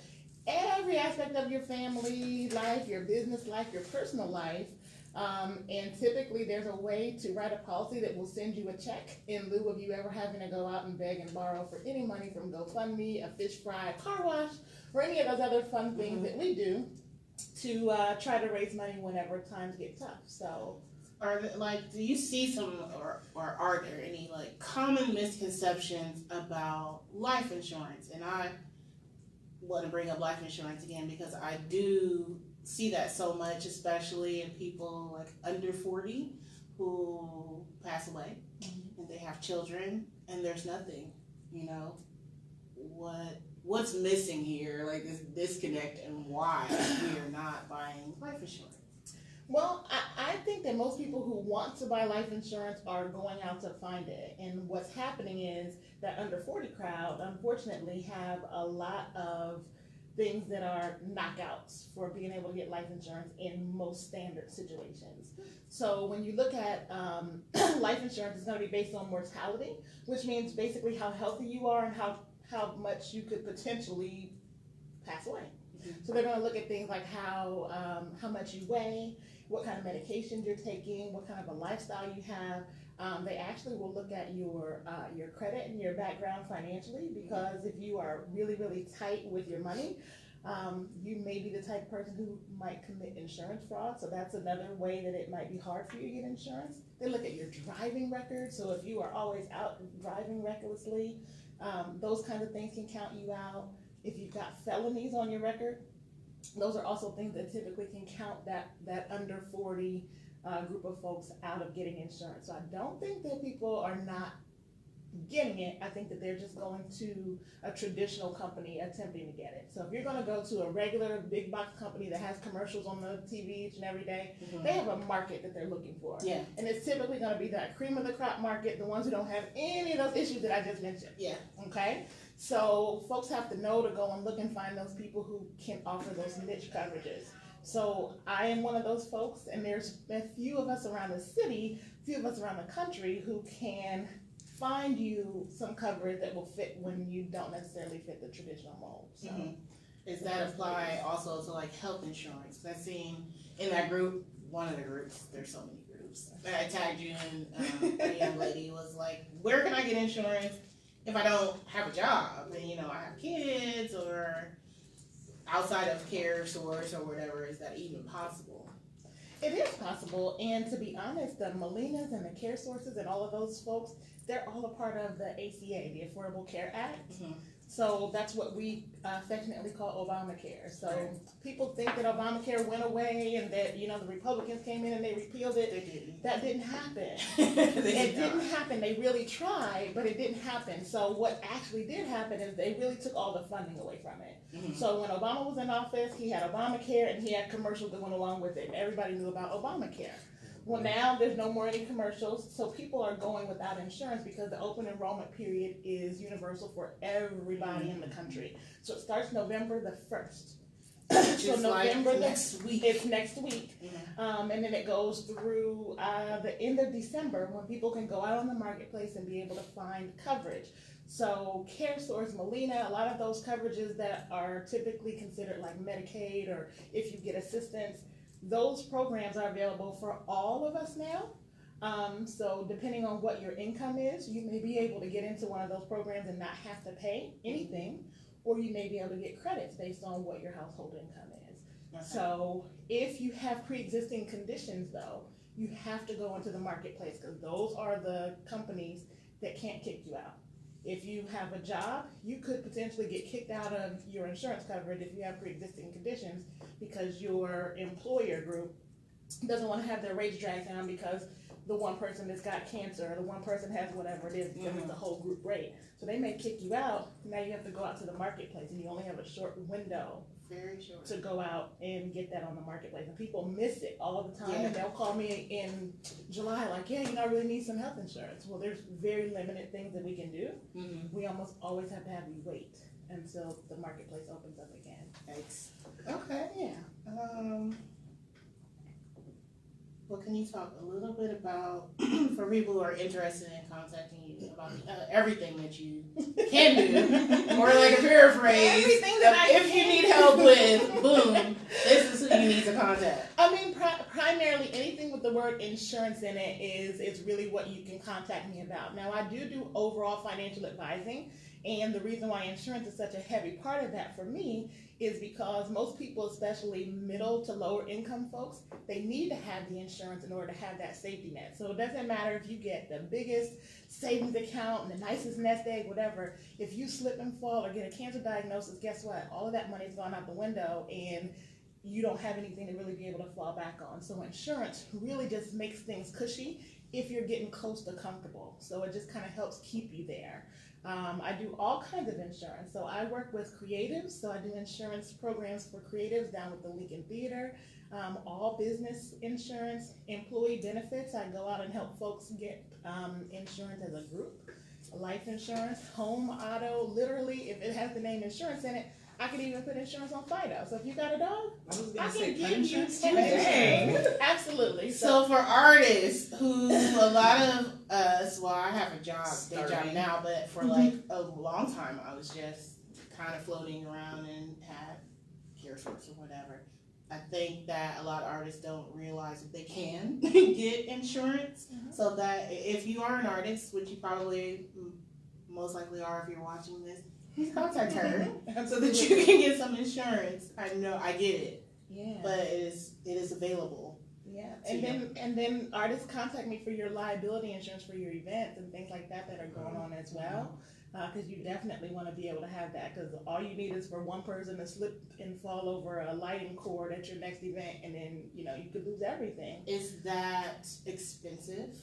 every aspect of your family life, your business life, your personal life. And typically there's a way to write a policy that will send you a check in lieu of you ever having to go out and beg and borrow for any money from GoFundMe, a fish fry, a car wash, or any of those other fun things that we do to try to raise money whenever times get tough. So, Are there, do you see some, or are there any common misconceptions about life insurance? And I want to bring up life insurance again because I do see that so much, especially in people under 40 who pass away and they have children and there's nothing, what's missing here, this disconnect, and why we are not buying life insurance. well, I think that most people who want to buy life insurance are going out to find it. And what's happening is that under 40 crowd, unfortunately, have a lot of things that are knockouts for being able to get life insurance in most standard situations. So when you look at life insurance, it's going to be based on mortality, which means basically how healthy you are and how much you could potentially pass away. So they're going to look at things like how much you weigh, what kind of medications you're taking, what kind of a lifestyle you have. They actually will look at your credit and your background financially, because if you are really, really tight with your money, you may be the type of person who might commit insurance fraud. So that's another way that it might be hard for you to get insurance. They look at your driving record. So if you are always out driving recklessly, those kinds of things can count you out. If you've got felonies on your record, those are also things that typically can count that under 40 group of folks out of getting insurance. So I don't think that people are not getting it. I think that they're just going to a traditional company attempting to get it. So if you're going to go to a regular big box company that has commercials on the TV each and every day, they have a market that they're looking for. Yeah. And it's typically going to be that cream of the crop market, the ones who don't have any of those issues that I just mentioned. Yeah. Okay? So folks have to know to go and look and find those people who can offer those niche coverages. So I am one of those folks, and there's a few of us around the city, a few of us around the country who can find you some coverage that will fit when you don't necessarily fit the traditional mold. So. Does that apply also to like health insurance? Because I've seen in that group, one of the groups, there's so many groups, I tagged you in, a young lady was like, where can I get insurance if I don't have a job? And you know, I have kids or outside of care source or whatever. Is that even possible? It is possible, and to be honest, the Molinas and the care sources and all of those folks, they're all a part of the ACA, the Affordable Care Act. So that's what we affectionately call Obamacare. So people think that Obamacare went away and that, you know, the Republicans came in and they repealed it. They didn't. That didn't happen. It didn't happen. They really tried, but it didn't happen. So what actually did happen is they really took all the funding away from it. So when Obama was in office, he had Obamacare and he had commercials that went along with it. Everybody knew about Obamacare. Well, now there's no more any commercials, so people are going without insurance because the open enrollment period is universal for everybody in the country. So it starts November the 1st. So November like next week. It's next week. And then it goes through the end of December when people can go out on the marketplace and be able to find coverage. So CareSource, Molina, a lot of those coverages that are typically considered like Medicaid or if you get assistance, those programs are available for all of us now. So depending on what your income is, you may be able to get into one of those programs and not have to pay anything, or you may be able to get credits based on what your household income is. So if you have pre-existing conditions though, you have to go into the marketplace because those are the companies that can't kick you out. If you have a job, you could potentially get kicked out of your insurance coverage if you have pre-existing conditions because your employer group doesn't want to have their rates dragged down because the one person that's got cancer or the one person has whatever it is because it's the whole group rate. So they may kick you out. Now you have to go out to the marketplace and you only have a short window to go out and get that on the marketplace. And people miss it all the time and they'll call me in July like, yeah, you know, I really need some health insurance. Well, there's very limited things that we can do. We almost always have to have you wait until the marketplace opens up again. Thanks. Okay. Yeah. Well, can you talk a little bit about, for people who are interested in contacting you, about everything that you can do, or like a paraphrase, everything that if you need help with, boom, this is who you need to contact. I mean, primarily anything with the word insurance in it is really what you can contact me about. Now, I do overall financial advising, and the reason why insurance is such a heavy part of that for me is because most people, especially middle to lower income folks, they need to have the insurance in order to have that safety net. So it doesn't matter if you get the biggest savings account and the nicest nest egg, whatever. If you slip and fall or get a cancer diagnosis, guess what? All of that money's gone out the window and you don't have anything to really be able to fall back on. So insurance really just makes things cushy if you're getting close to comfortable. So it just kind of helps keep you there. I do all kinds of insurance. So I work with creatives. So I do insurance programs for creatives down with the Lincoln Theater, all business insurance, employee benefits. I go out and help folks get insurance as a group, life insurance, home, auto, literally, if it has the name insurance in it, I can even put insurance on Fido. So if you got a dog, I can give you insurance. Absolutely. So for artists who, a lot of us, well, I have a job, day job now, but for like a long time, I was just kind of floating around and had CareSource or whatever. I think that a lot of artists don't realize that they can get insurance. So that if you are an artist, which you probably most likely are if you're watching this, please contact her so that you can get some insurance. I know, I get it. Yeah. But it is available. Yeah. And then artists contact me for your liability insurance for your events and things like that are going on as well. Because you definitely want to be able to have that, because all you need is for one person to slip and fall over a lighting cord at your next event, and then you could lose everything. Is that expensive?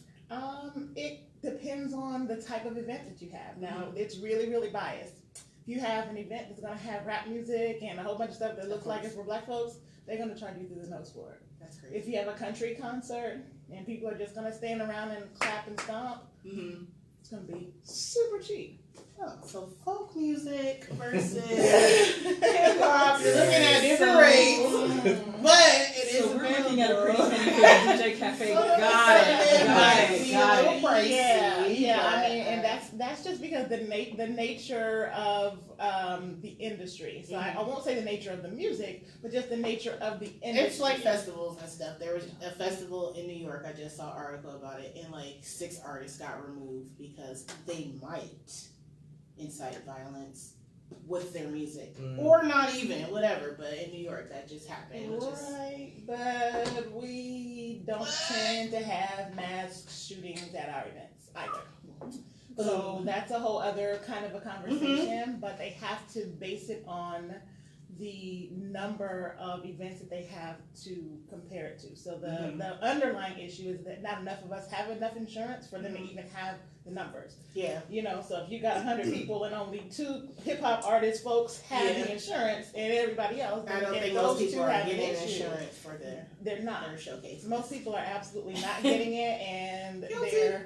It depends on the type of event that you have. Now, it's really, really biased. If you have an event that's going to have rap music and a whole bunch of stuff that looks like it's for black folks, they're going to charge you through the nose for it. That's crazy. If you have a country concert and people are just going to stand around and clap and stomp, it's going to be super cheap. Oh, so folk music versus hip hop. You're looking at different rates, but it is So we're looking at a pretty available. penny for the DJ Cafe. Got it. Pricey, Yeah. I but, mean, and that's just because the nature of the industry. So I won't say the nature of the music, but just the nature of the industry. It's like festivals and stuff. There was a festival in New York. I just saw an article about it, and like 6 artists got removed because they might incite violence with their music, or not even, whatever. But in New York, that just happened. Right, but we don't tend to have mass shootings at our events either. So that's a whole other kind of a conversation, but they have to base it on the number of events that they have to compare it to. So the underlying issue is that not enough of us have enough insurance for them to even have the numbers. Yeah. You know, so if you got 100 people and only 2 hip hop artists, folks have the insurance, and everybody else, I don't think most people are getting insurance for their showcase. Most people are absolutely not getting it, and Guilty. they're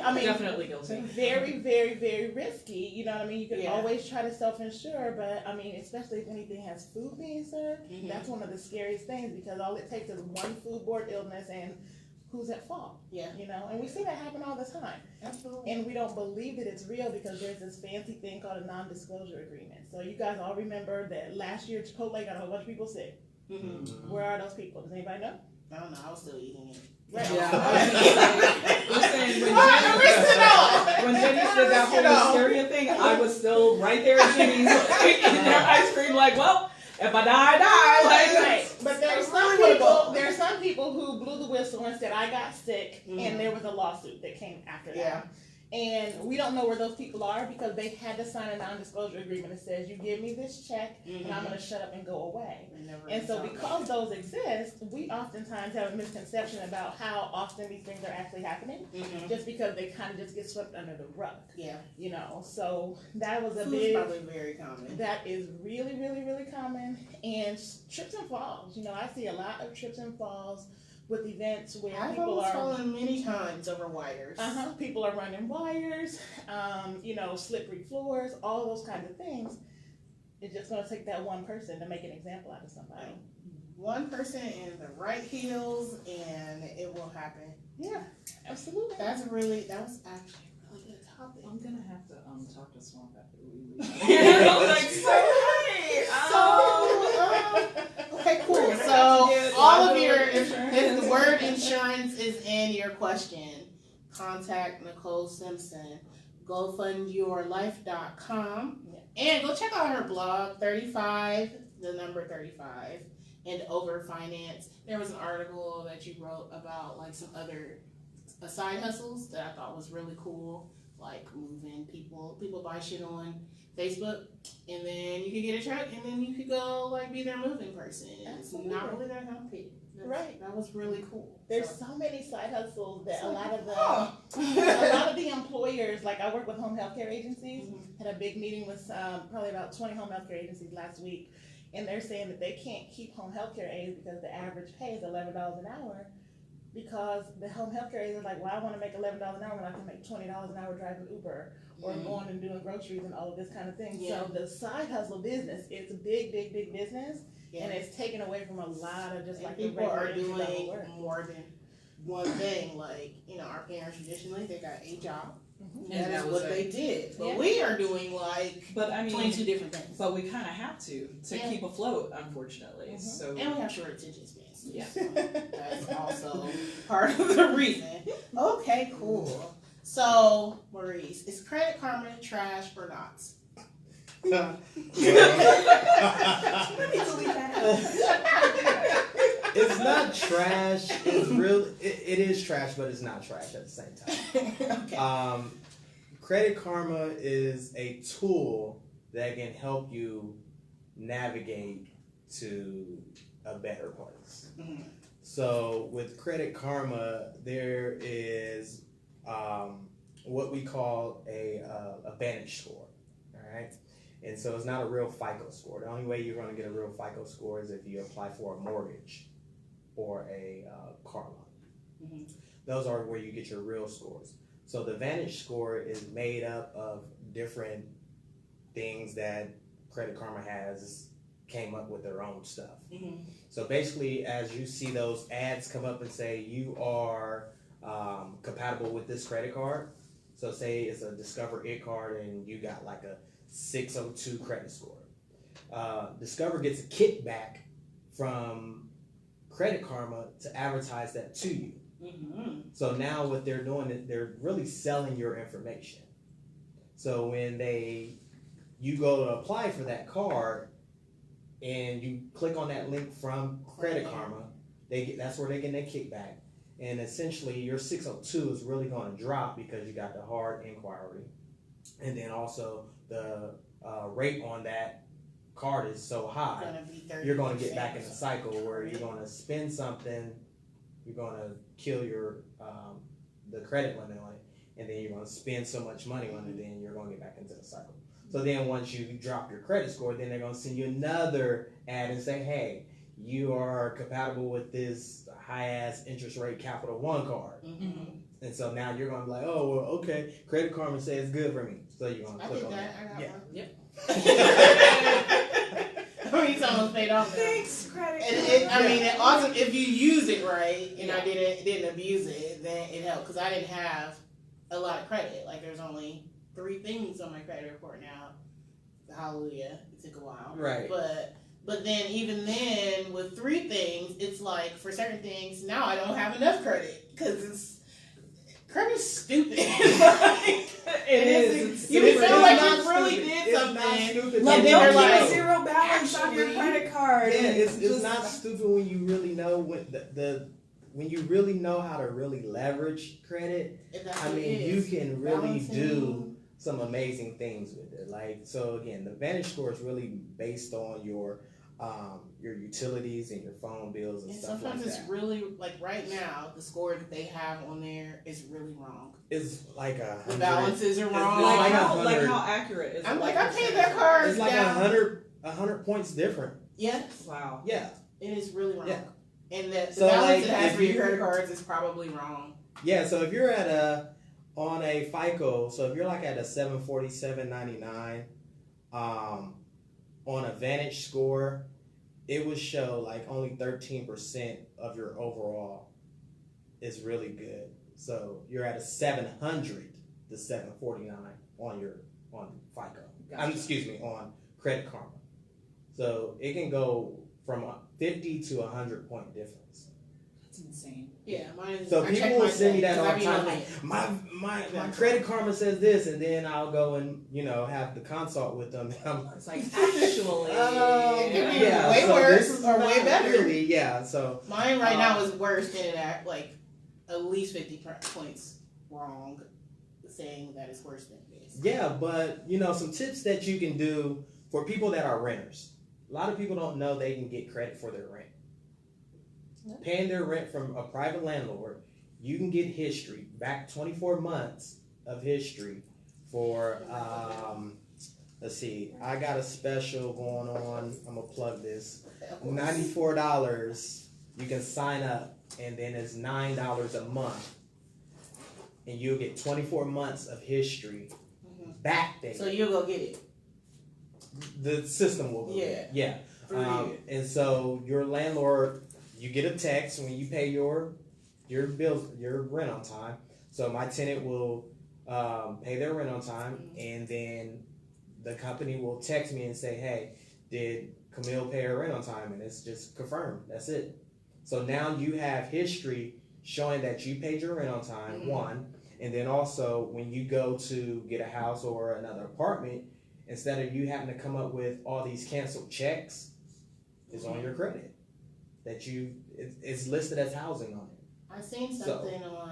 I mean, Definitely guilty. very, very, very risky. You know what I mean? You can Yeah. always try to self-insure, but I mean, especially if anything has food being served, that's one of the scariest things, because all it takes is one foodborne illness and who's at fault? Yeah. You know, and we see that happen all the time. Absolutely. And we don't believe that it's real because there's this fancy thing called a non-disclosure agreement. So you guys all remember that last year Chipotle got a whole bunch of people sick. Where are those people? Does anybody know? I don't know. I was still eating it. Right. Listen, when Jenny's did that whole hysteria thing, I was still right there at Jenny's eating their ice cream like, well, if I die, I die. Like, Right. But there are some people who blew the whistle and said, I got sick, and there was a lawsuit that came after that. Yeah. And we don't know where those people are because they had to sign a non-disclosure agreement that says, you give me this check and I'm going to shut up and go away. And so because those exist, we oftentimes have a misconception about how often these things are actually happening, just because they kind of just get swept under the rug. Yeah. You know, so that was a Food's probably very common. that is really, really, really common. And trips and falls. You know, I see a lot of trips and falls with events where I've people almost are fallen many times over wires. people are running wires, you know, slippery floors, all those kinds of things. It's just going to take that one person to make an example out of somebody. One person in the right heels, and it will happen. Yeah, absolutely. That was actually a really good topic. I'm gonna have to talk to Swamp after we leave. I was like, Okay, cool. So all of your, if the word insurance is in your question, contact Nicole Simpson. GoFundYourLife.com, and go check out her blog, 35, the number 35, and Over Finance. There was an article that you wrote about like some other side hustles that I thought was really cool, like moving people buy shit on Facebook, and then you could get a truck, and then you could go like be their moving person. It's not really that complicated. Right. That was really cool. There's so many side hustles that a lot of the employers, like I work with home health care agencies, had a big meeting with probably about 20 home health care agencies last week, and they're saying that they can't keep home health care aides because the average pay is $11 an hour, because the home health care aides are like, well, I want to make $11 an hour when I can make $20 an hour driving Uber or going and doing groceries and all of this kind of thing. Yeah. So the side hustle business, it's a big, big, big business. Yeah. And it's taken away from a lot of just And like people are doing work. more than one thing. Like, you know, our parents traditionally, they got a job. And That's that was what they did. But Yeah. we are doing like But I mean, 22 different things. but we kind of have to keep afloat, unfortunately. Mhm. So And we have short attention spans. yeah. So that's also part of the reason. Okay, cool. So, Maurice, is Credit Karma trash or not? It's not trash. It's real. It is trash, but it's not trash at the same time. Okay. Credit Karma is a tool that can help you navigate to a better place. Mhm. So with Credit Karma, there is what we call a Vantage score. All right. And so it's not a real FICO score. The only way you're going to get a real FICO score is if you apply for a mortgage or a car loan. Mhm. Those are where you get your real scores. So the Vantage score is made up of different things that Credit Karma has came up with their own stuff. Mm-hmm. So basically, as you see those ads come up and say you are compatible with this credit card, so say it's a Discover It card and you got like a 602 credit score. Discover gets a kickback from Credit Karma to advertise that to you. Mm-hmm. So now what they're doing is they're really selling your information. So when you go to apply for that card and you click on that link from Credit Karma, that's where they get their kickback. And essentially your 602 is really going to drop because you got the hard inquiry. And then also the rate on that card is so high, you're going to get back in the cycle where you're going to spend something, you're going to kill your the credit limit on it, and then you're going to spend so much money on it, then you're going to get back into the cycle. So then once you drop your credit score, then they're going to send you another ad and say, hey, you are compatible with this high-ass interest rate Capital One card. Mm-hmm. And so now you're going to be like, oh, well, okay, Credit Karma says it's good for me. So you're going to click on that. I got one. Yep. How many times paid off? Thanks, Credit I mean, it also, if you use it right, and I didn't abuse it, then it helped because I didn't have a lot of credit. Like there's only 3 things on my credit report now. Hallelujah, it took a while. Right. But then even then, with 3 things, it's like for certain things now I don't have enough credit because credit's stupid. It is. You feel like you really did something. Like, And then don't they're keep like, a zero balance on your credit card. Yeah, it's Just- not stupid when you really know when you really know how to really leverage credit. I mean, you can really do some amazing things with it. Like, so again, the Vantage score is really based on your utilities and your phone bills and stuff like that. Sometimes it's really, like right now, the score that they have on there is really wrong. It's like The balances are wrong. like, like how accurate is I'm it? like, I paid that card It's like down. 100 points different. Yes, Wow. Yeah. it is really wrong. Yeah. And the So, balance like, it has if for your you- credit cards is probably wrong. Yeah, so if you're on a FICO, so if you're like at a 747.99, on a Vantage score, it would show like only 13% of your overall is really good. So you're at a 700 to 749 on FICO. Gotcha. On Credit Karma. So it can go from a 50 to 100 point difference. That's insane. Yeah, mine is. So I check people will my send me that thing, all 'cause the I time. be Like, like, my Credit Karma says this, and then I'll go and have the consult with them. And I'm like, It's like, actually. yeah. Way worse this is or way not better. really, yeah. So Mine right now is worse than it at like at least 50 points wrong, saying that it's worse than this. yeah, but some tips that you can do for people that are renters. A lot of people don't know they can get credit for their rent. Paying their rent from a private landlord, you can get history, back 24 months of history for, let's see, I got a special going on, I'm going to plug this, $94, you can sign up, and then it's $9 a month, and you'll get 24 months of history backdated. So you'll go get it. The system will go Yeah. Yeah. For you. And so your landlord, you get a text when you pay your bills, your rent on time. So my tenant will pay their rent on time, and then the company will text me and say, hey, did Qamil pay her rent on time? And it's just confirmed. That's it. So now you have history showing that you paid your rent on time, one. And then also when you go to get a house or another apartment, instead of you having to come up with all these canceled checks, it's on your credit. It's listed as housing on it. I seen something on,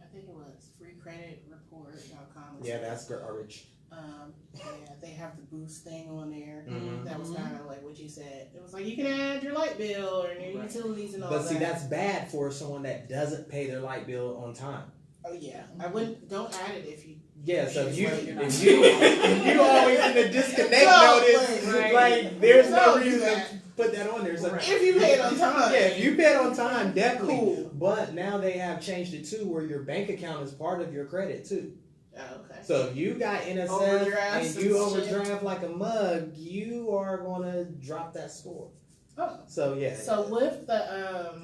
I think it was freecreditreport.com. Yeah, that's garbage. Yeah, they have the boost thing on there. Mhm. That was kind of like what you said. It was like you can add your light bill or your utilities and all that. But see, that's bad for someone that doesn't pay their light bill on time. Oh yeah, I wouldn't. Don't add it if you. Yeah, so if you If always in the disconnect No, notice, like, like there's no Don't do reason. that. put that on there. So Right. If you pay it on time. yeah, if you pay it on time, definitely. Cool. But now they have changed it too, where your bank account is part of your credit too. Oh, okay. So if you got NSF Overdrafts and you and shit. overdraft like a mug, you are gonna drop that score. Oh. So yeah. So with the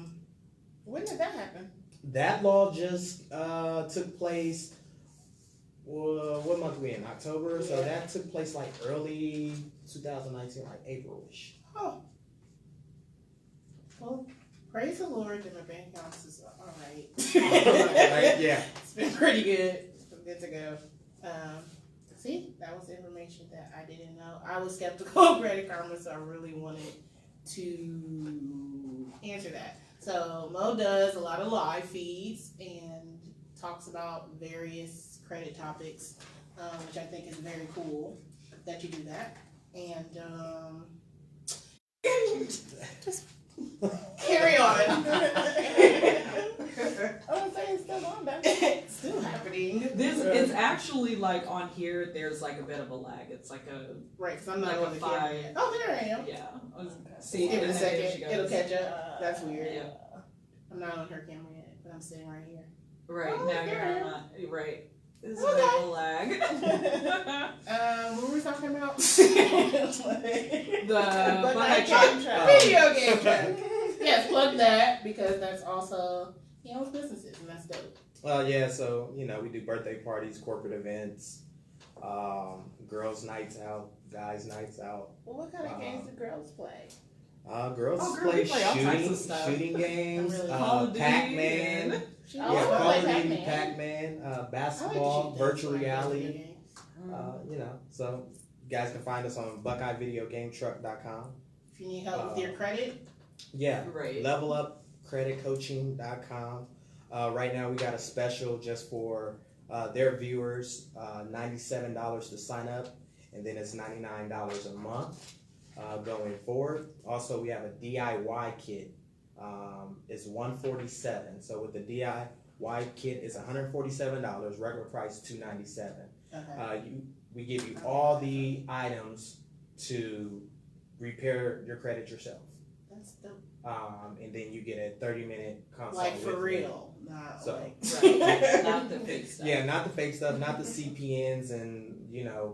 when did that happen? That law just took place. What month we in? October. So Yeah. that took place like early 2019, like April-ish. Oh. Well, praise the Lord that my bank account is all right. Right? Yeah. It's been pretty good. It's been good to go. See, that was information that I didn't know. I was skeptical of Credit Karma, so I really wanted to answer that. So Mo does a lot of live feeds and talks about various credit topics, which I think is very cool that you do that. And just carry on. I was saying it's still on, back. It's still happening. It's actually like on here. There's like a bit of a lag. It's like a Right, because I'm not like on a the camera 5. yet. Oh, there I am. Yeah. See, Give it a and then there second. she goes. It'll catch up. That's weird. Yeah. I'm not on her camera yet, but I'm sitting right here. Right Oh, now there. you're not. Right. This is Okay. a bit of a lag. What were we talking about? The But Buckeye I Truck. can't try. Video game track. Yes, plug that because that's also he owns businesses and that's dope. Well, yeah. So we do birthday parties, corporate events, girls' nights out, guys' nights out. Well, what kind of games do girls play? Girls Oh, girl, play we play all types of stuff. shooting games, Really? Call of Duty Pac-Man. and- She Oh, Yeah, I also Call play of Duty, Pac-Man. Pac-Man, I like basketball, to shoot virtual things, reality. like games. So you guys can find us on BuckeyeVideoGameTruck.com. If you need help with your credit, Yeah, Right. LevelUpCreditCoaching.com. Right now we got a special just for their viewers, $97 to sign up, and then it's $99 a month going forward. Also, we have a DIY kit. It's $147. So with the DIY kit, it's $147. Regular price $297. okay. We give you all the items to repair your credit yourself. That's dope. And then you get a 30-minute consult. Like for with me. real, not So- like Right. Not the fake stuff. Yeah, not the fake stuff, not the CPNs, and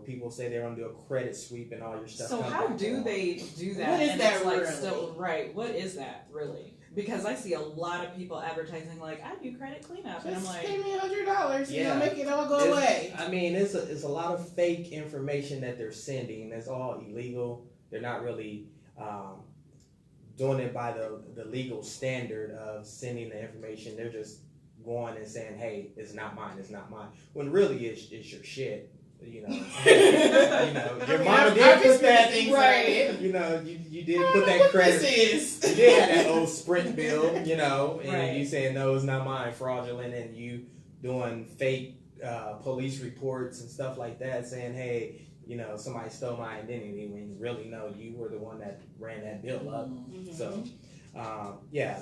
people say they're gonna do a credit sweep and all your stuff. So comes how back do wrong. they do that? What is and that it's like really? still right. What is that really? Because I see a lot of people advertising like I do credit cleanup, and I'm just like, pay me $100. Yeah. Make it all go It's- away. I mean, it's a lot of fake information that they're sending. It's all illegal. They're not really doing it by the legal standard of sending the information. They're just going and saying, "Hey, it's not mine. It's not mine." When really it's your shit. Your mama I've did put experienced that. things right. like You did put that. that What credit. this is. You did have that old Sprint bill, and Right. you saying no, it's not mine, fraudulent, and you doing fake police reports and stuff like that, saying, hey, somebody stole my identity, when really no, you were the one that ran that bill up. Mhm. So,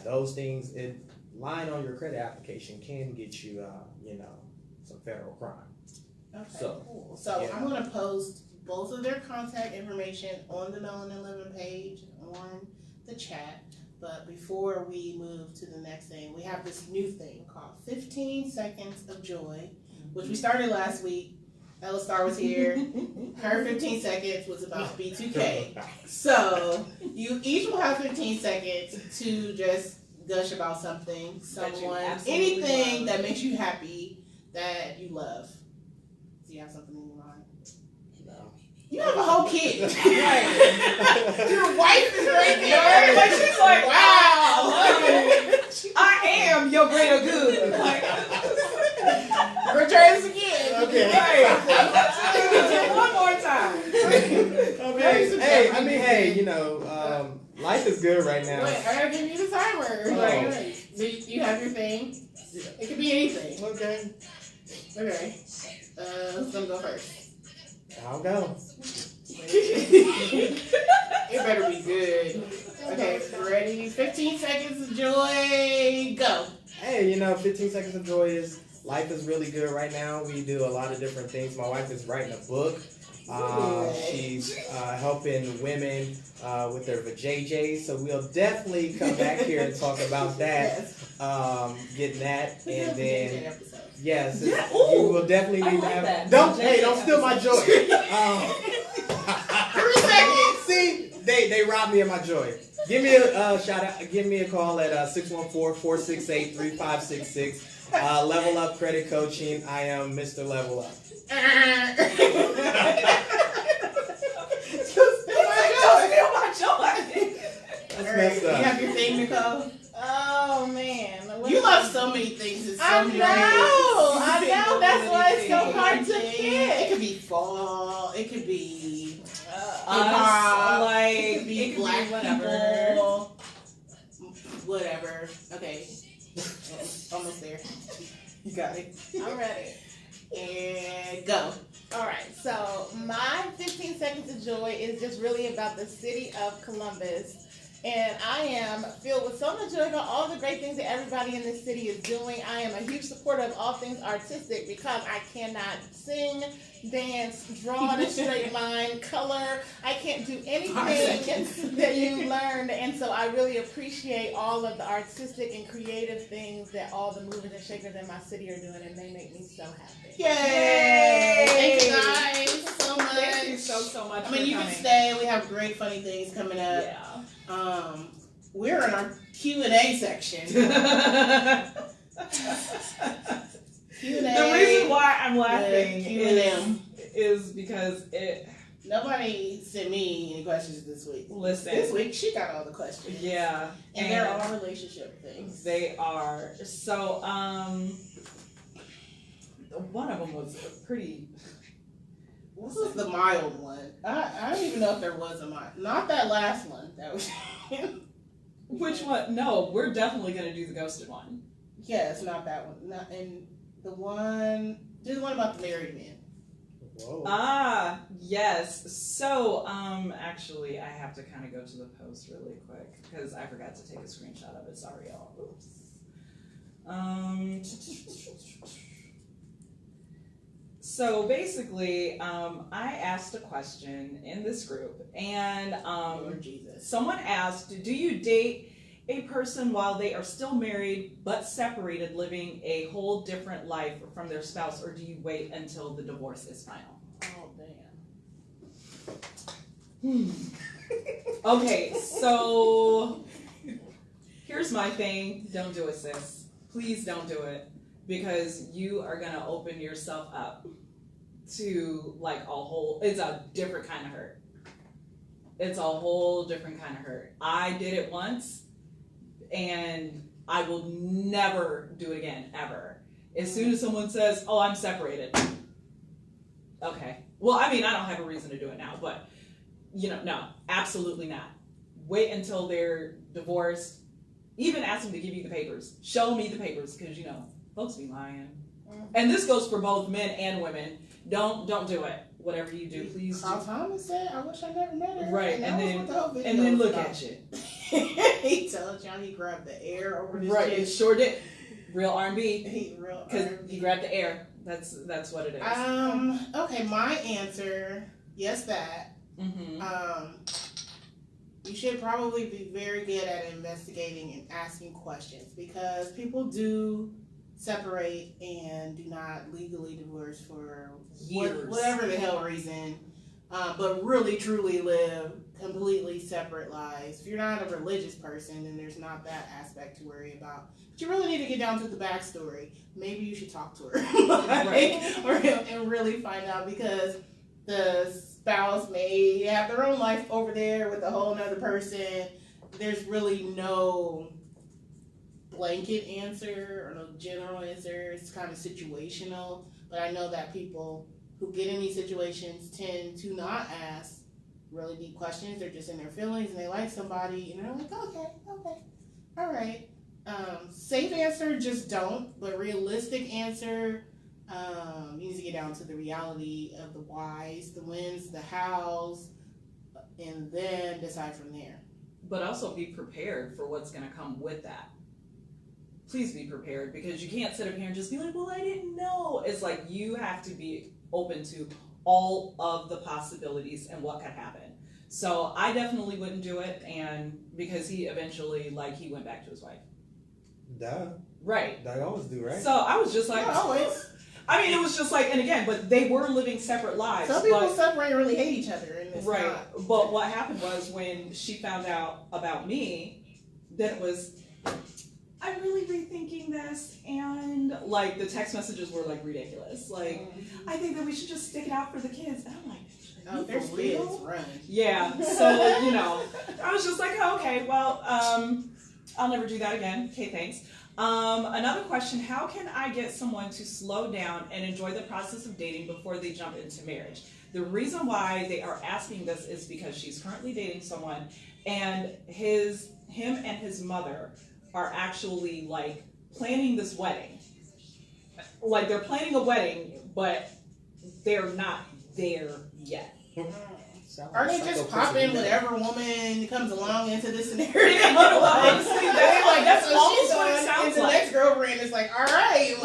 those things, lying on your credit application can get you, some federal crime. Okay, So, cool. So yeah. I'm going to post both of their contact information on the Melanin Living page on the chat. But before we move to the next thing, we have this new thing called 15 Seconds of Joy, which we started last week. Ella Star was here. Her 15 seconds was about B2K. So you each will have 15 seconds to just gush about something, That you someone, absolutely anything love. that makes you happy that you love. Do you have something in your mind? No. You have a whole kid. Right. Your wife is right there. Like she's like, Wow. I am your greater good. Like, We're gonna try this again. Okay. right. One more time. Life is good right now. Wait, I gotta give you the timer. Oh. Like, do you have your thing? It could be anything. Okay. Okay. Who's gonna go first? I'll go. It better be good. Okay, ready? 15 seconds of joy. Go. Hey, 15 Seconds of Joy is life is really good right now. We do a lot of different things. My wife is writing a book. She's helping women with their vajayjays. So we'll definitely come back here and talk about that. Getting that, and then yes, you will definitely need to have that. Don't steal my joy. 3 seconds. See, they robbed me of my joy. Give me a shout out. Give me a call at 614-468-3566. Level Up Credit Coaching. I am Mr. Level Up. That's messed up. You have your thing, Nicole? Oh man, You love so many things. In so many ways. I know. That's why it's so hard to It pick. could be fall. It could be Like, it could be black whatever. people. Whatever. Okay. Almost there. You got it. I'm ready. And go. All right. So my 15 seconds of joy is just really about the city of Columbus. And I am filled with so much joy about all the great things that everybody in this city is doing. I am a huge supporter of all things artistic because I cannot sing, dance, draw in a straight line, color. I can't do anything that you learned. And so I really appreciate all of the artistic and creative things that all the movers and shakers in my city are doing, and they make me so happy. Yay! Thank you guys so much. Thank you so much. I mean, you can can stay. We have great, funny things coming up. Yeah. We're in our Q&A section. Q&A. The reason why I'm laughing Q&M. is because Nobody sent me any questions this week. listen. This week she got all the questions. Yeah. And they're all relationship things. They are. So, one of them was pretty. This was the mild one. I don't even know if there was a mild. Not that last one. That was. Which one? No, we're definitely gonna do the ghosted one. Yes, not that one. Not and the one. Just the one about the married man. Whoa. Ah, yes. So, actually, I have to kind of go to the post really quick because I forgot to take a screenshot of it. Sorry, y'all. Oops. So basically, I asked a question in this group, and Lord Jesus. someone asked, "Do you date a person while they are still married but separated, living a whole different life from their spouse, or do you wait until the divorce is final?" Oh, damn. Okay, so here's my thing. Don't do it, sis. Please don't do it, because you are gonna open yourself up to like it's a different kind of hurt. It's a whole different kind of hurt. I did it once, and I will never do it again, ever. As soon as someone says, "Oh, I'm separated," okay. Well, I mean, I don't have a reason to do it now, but no, absolutely not. Wait until they're divorced. Even ask them to give you the papers. Show me the papers, because folks be lying. And this goes for both men and women. Don't do it. Whatever you do, please. Carl Thomas said, "I wish I never met her." Right, and and then look at you. He told y'all he grabbed the air over his Right, it chest. sure did. Real R&B, He real because R&B. he grabbed the air. That's what it is. Okay, my answer, yes, that. Mm-hmm. You should probably be very good at investigating and asking questions, because people do separate and do not legally divorce for Years. whatever the hell reason, but really truly live completely separate lives. If you're not a religious person, then there's not that aspect to worry about. But you really need to get down to the backstory. Maybe you should talk to her and really find out, because the spouse may have their own life over there with a whole nother person. There's really no blanket answer or no general answer. It's kind of situational. But I know that people who get in these situations tend to not ask really deep questions. They're just in their feelings and they like somebody and they're like, okay, all right. Safe answer, just don't. But realistic answer, you need to get down to the reality of the whys, the whens, the hows, and then decide from there. But also be prepared for what's going to come with that. Please be prepared, because you can't sit up here and just be like, "Well, I didn't know." It's like you have to be open to all of the possibilities and what could happen. So I definitely wouldn't do it, and because he eventually, like, he went back to his wife. Duh. Right. They always do, right? So I was just like, Not always. I mean, it was just like, and again, but they were living separate lives. Some people but, separate and really hate each other, and it's right. not. But what happened was when she found out about me, then it was, I'm really rethinking this, and like the text messages were like ridiculous. Like, I think that we should just stick it out for the kids. And I'm like, Oh, there's kids, run. yeah. So, you know, I was just like, oh, okay, well, I'll never do that again. Okay, thanks. Another question, how can I get someone to slow down and enjoy the process of dating before they jump into marriage? The reason why they are asking this is because she's currently dating someone, and him and his mother are actually like planning this wedding. Like, they're planning a wedding, but they're not there yet. Are they just popping whatever woman comes along into this scenario? Honestly, that's so almost she's what it on, sounds and the like. next girlfriend is like, all right,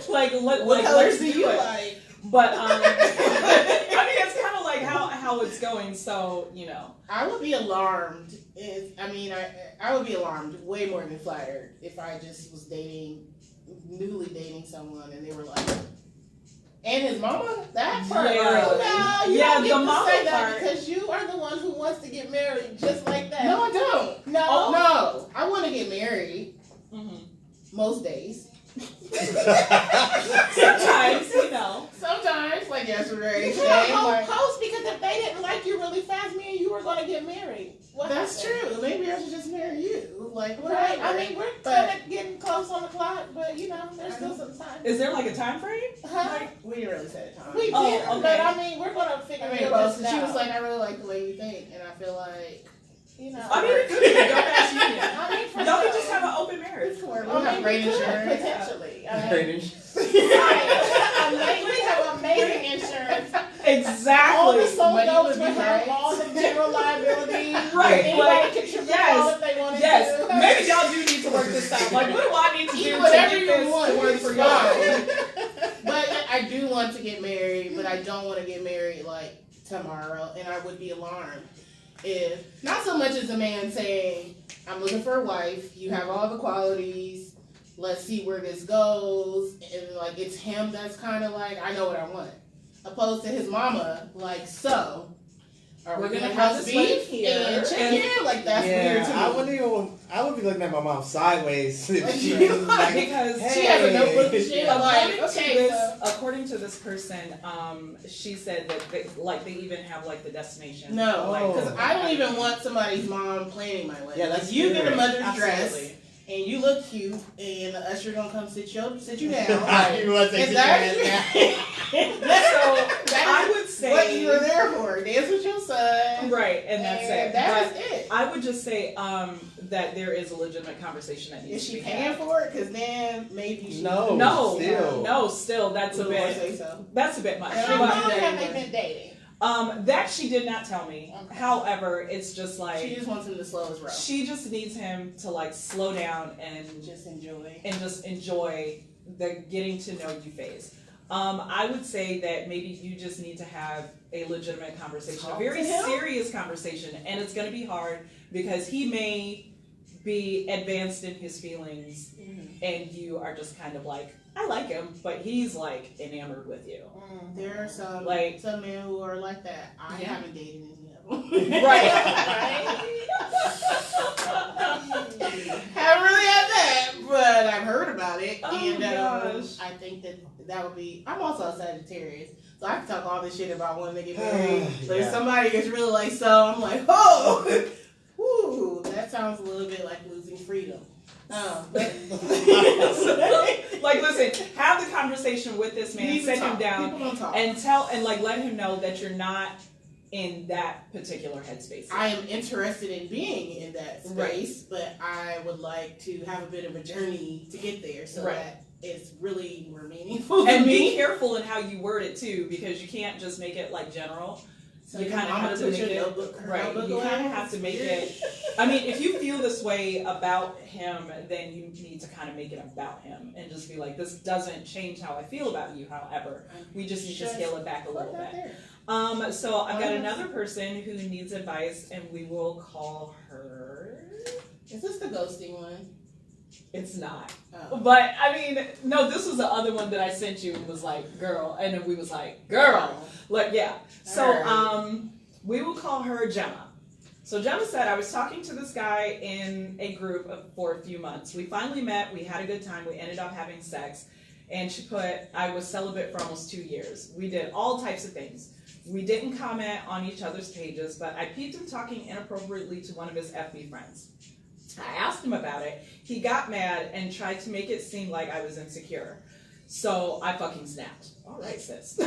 what colors do you like? But I mean, it's kind of like how it's going. So, you know, I would be alarmed. I would be alarmed way more than flattered if I just was newly dating someone, and they were like, and his mama, that part. Yeah. No, you Yeah, don't get the to mama say that part. because you are the one who wants to get married just like that. No, I don't. No. No, I want to get married most days. sometimes, you know. Sometimes, like yesterday. You should have post because if they didn't like you really fast, me and you were going to get married. That's true. Maybe I should just marry you. Like, whatever. Right. I mean, we're kind of getting close on the clock, but you know, there's still some time. Is there like a time frame? Huh? We didn't really set a time. We did, okay. but I mean, we're going to figure it out. So she was like, I really like the way you think, and I feel like, you know. I mean, it could be a dope-ass union. I mean, for Y'all could sure. just have an open marriage. we have great insurance. Potentially. Great We have amazing insurance. Exactly. All the soul Money notes would will be have right. all the general liability. Right. Anybody Like, can contribute yes. all if they wanted Yes. to. Maybe y'all do need to work this out. Like, what do I need to do to Whatever get you this want to work is for y'all? fine. But I do want to get married, but I don't want to get married like tomorrow, and I would be alarmed if, not so much as a man saying, I'm looking for a wife, you have all the qualities, let's see where this goes, and like it's him that's kind of like, I know what I want, opposed to his mama, like, so are we gonna have this beef wedding here, and chicken? Like, that's weird to me. I would be looking at my mom sideways. Like, She she- was like, because She has a notebook and shit. according, Like, okay, so. according to this person, she said that they even have like the destination. No, like, because I don't even want somebody's mom planning my wedding. Yeah, that's Like, you get a weird. mother's dress Absolutely. and you look cute, and the usher gonna come sit you down. You want to take Is your that So I would say what you were there for? Dance with your son, right, and that's it. That's But it. I would just say that there is a legitimate conversation that needs Is to she be paying had. for it? Because then maybe she. No. No, Still. that's a Wouldn't wanna bit. say so. That's a bit much. And How I'm But, long not have dating they been dating? that she did not tell me. Okay. However, it's just She like just wants him to slow his roll. she just needs him to like slow down and Just enjoy. just enjoy the getting to know you phase. I would say that maybe you just need to have a legitimate conversation, a Talk very to him. serious conversation, and it's going to be hard because he may be advanced in his feelings, and you are just kind of like, I like him, but he's like enamored with you. There are some men who are like that. I Yeah. haven't dated any of them. Right. Haven't really had that, but I've heard about it. Oh, And gosh. I think that would be. I'm also a Sagittarius, so I can talk all this shit about wanting to get married. But if Yeah. somebody gets really like, so I'm like, oh, whoo, that sounds a little bit like losing freedom. But Like, listen, have the conversation with this man, need to sit him talk. down, People don't talk. and like let him know that you're not in that particular headspace. I am interested in being in that Right. space, but I would like to have a bit of a journey to get there so Right. that it's really more meaningful to And be me. careful in how you word it too, because you can't just make it like general. So you your kind of mama have to put make your it notebook- her right. notebook You away? kind of have to make it. I mean, if you feel this way about him, then you need to kind of make it about him and just be like, this doesn't change how I feel about you. However, we just need to scale it back a little bit. So I've got another person who needs advice, and we will call her. Is this the ghosting one? It's not. Oh. But I mean, no, this was the other one that I sent you and was like, girl, and then we was like, girl. Like, yeah. So Alright. we will call her Gemma. So Gemma said, I was talking to this guy in a group for a few months. We finally met, we had a good time, we ended up having sex, and she put, I was celibate for almost 2 years. We did all types of things. We didn't comment on each other's pages, but I peeped him talking inappropriately to one of his FB friends. I asked him about it. He got mad and tried to make it seem like I was insecure. So I fucking snapped. All right, sis.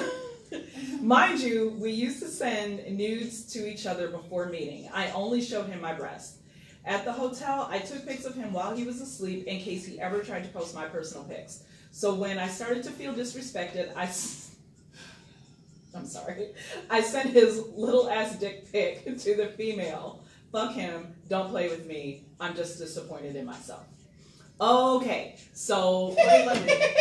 Mind you, we used to send nudes to each other before meeting. I only showed him my breast. At the hotel, I took pics of him while he was asleep in case he ever tried to post my personal pics. So when I started to feel disrespected, I'm sorry, I sent his little ass dick pic to the female. Fuck him, don't play with me, I'm just disappointed in myself. Okay, so... Wait a minute.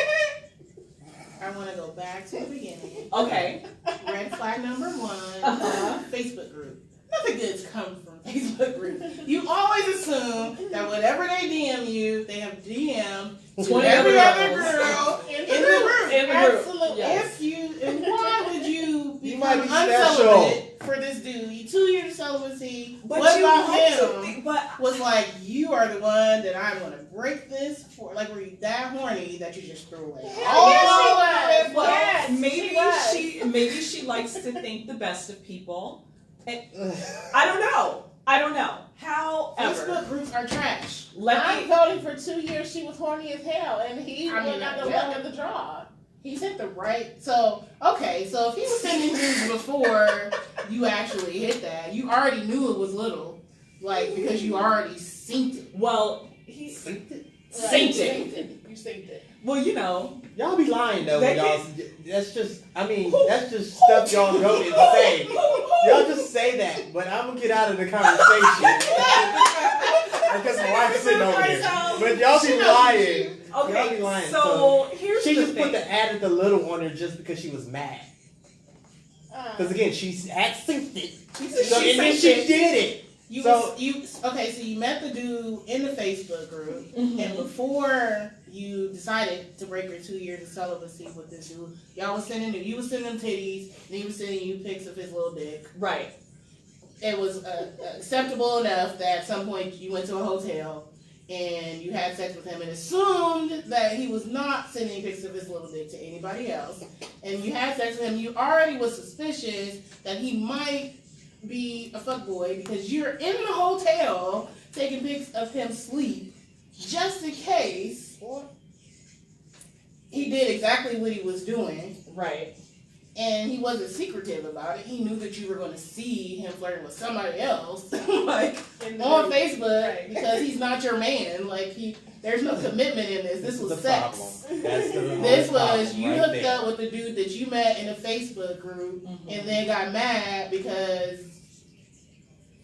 I want to go back to the beginning. Okay. Red flag number 1, Uh-huh. Facebook group. Nothing good's come from Facebook group. You always assume that whatever they DM you, they have DM to 20 every other other girls. girl in the In group. the group. Absolutely. Yes. If you, and why would you You might become be special. uncelibate for this dude? You 2 years of celibacy. But what you about like to him? think, but Was like, you are the one that I'm gonna break this for. Like, were you that horny that you just threw away all Yes, that? she was. well, Yes, maybe she likes to think the best of people. And I don't know. However, Facebook groups are trash. let I'm me. voting for 2 years. She was horny as hell, and he I mean, went out the yeah. luck of the draw. He sent the right. So okay, so if he was sending news before you actually hit that, you already knew it was little, like because you already synced it. Well, he. Synced it. Synced it. You synced it. Well, you know. Y'all be lying though. They When y'all, that's just. I mean, that's just stuff y'all wrote and say. Y'all just say that, but I'm gonna get out of the conversation because my wife's sitting over here. But y'all be lying. Y'all be Okay, lying. so here's She the just thing. put the added the little on her just because she was mad. Because again, she had synced it. So, and then she did it. You So- okay? So you met the dude in the Facebook group, Mhm. and before you decided to break your 2 years of celibacy with this dude, y'all was sending you was sending him titties, and he was sending you pics of his little dick. Right. It was acceptable enough that at some point you went to a hotel and you had sex with him and assumed that he was not sending pics of his little dick to anybody else, and you had sex with him. You already was suspicious that he might be a fuckboy because you're in the hotel taking pics of him sleep just in case he did exactly what he was doing. Right. And he wasn't secretive about it. He knew that you were going to see him flirting with somebody else, like on Facebook, Right. because he's not your man. Like there's no commitment in this. This was the sex. problem. That's the This problem was you right hooked there. up with the dude that you met in a Facebook group, and then got mad because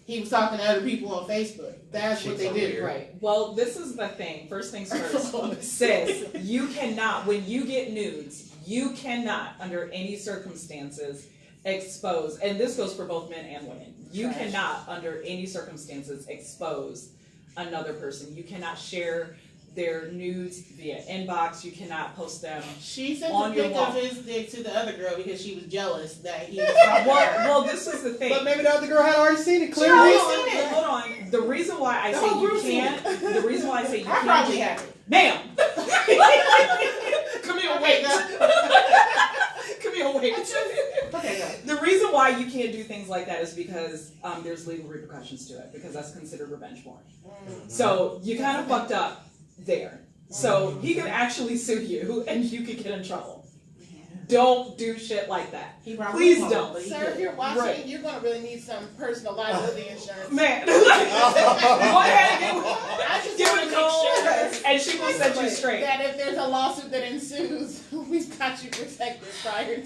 he was talking to other people on Facebook. That's what Shit's they so did. weird. Right. Well, this is the thing. First things first. Sis, you cannot, when you get nudes, you cannot, under any circumstances, expose, and this goes for both men and women, you Trash. cannot, under any circumstances, expose another person. You cannot share their nudes via inbox. You cannot post them. She sent On the your pic wall. of his dick to the other girl because she was jealous that he was talking to her. Well, this is the thing. But maybe the other girl had already seen it She clearly. already seen it. Hold on. The reason why I The say whole you group seen can't. The reason why I say you I can't. probably have it. Ma'am. Camille, wait. Camille, wait. Okay, go. The reason why you can't do things like that is because there's legal repercussions to it, because that's considered revenge porn. So you kind of fucked up there. So he could actually sue you, and you could get in trouble. Don't do shit like that. He probably Please won't, don't. but he Sir, if could. you're watching, Right. you're going to really need some personal liability insurance. Man, go ahead and I just give want it to a call, make sure and she will set you straight. that if there's a lawsuit that ensues, we've got you protected prior to.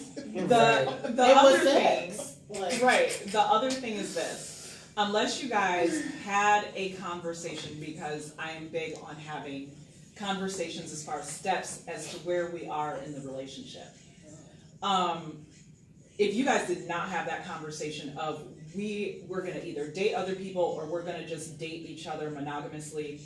The It other was thing, sex. Right. The other thing is this. Unless you guys had a conversation, because I am big on having conversations as far as steps as to where we are in the relationship. If you guys did not have that conversation of we're going to either date other people or we're going to just date each other monogamously,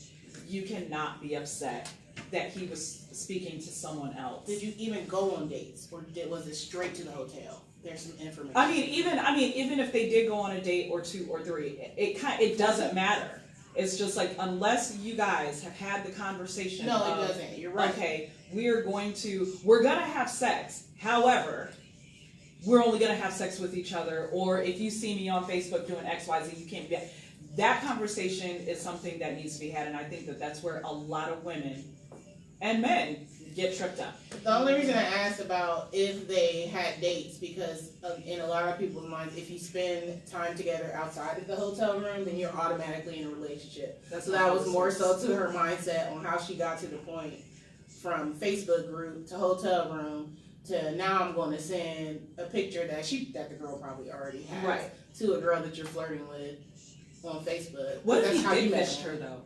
you cannot be upset that he was speaking to someone else. Did you even go on dates, or was it straight to the hotel? There's some information. I mean, even if they did go on a date or two or three, it doesn't matter. It's just like, unless you guys have had the conversation. No, it doesn't. You're right. Okay, we're gonna have sex. However, we're only gonna have sex with each other. Or if you see me on Facebook doing X, Y, Z, you can't be. That conversation is something that needs to be had, and I think that that's where a lot of women and men get tripped up. The only reason I asked about if they had dates, because in a lot of people's minds, if you spend time together outside of the hotel room, then you're automatically in a relationship. So that was more so to her mindset on how she got to the point from Facebook group to hotel room to now I'm going to send a picture that the girl probably already has to a girl that you're flirting with on Facebook. What if he did miss her though?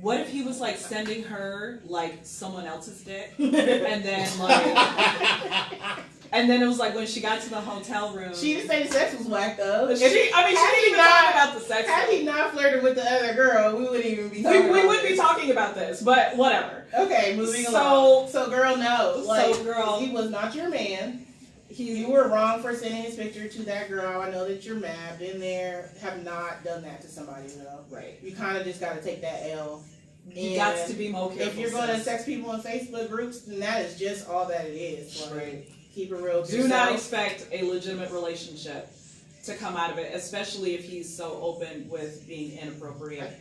What if he was like sending her like someone else's dick, and then it was like when she got to the hotel room, she didn't say the sex was whack though. She didn't even talk about the sex. Had he not flirted with the other girl, we wouldn't even be talking. We wouldn't be talking about this, but whatever. Okay, moving along. So girl, no, girl, he was not your man. You were wrong for sending his picture to that girl. I know that you're mad. Been there. Have not done that to somebody though. Right. You kind of just got to take that L. You got to be more careful. If you're going to sex people in Facebook groups, then that is just all that it is. Like, right. Keep it real. Do not expect a legitimate relationship to come out of it, especially if he's so open with being inappropriate.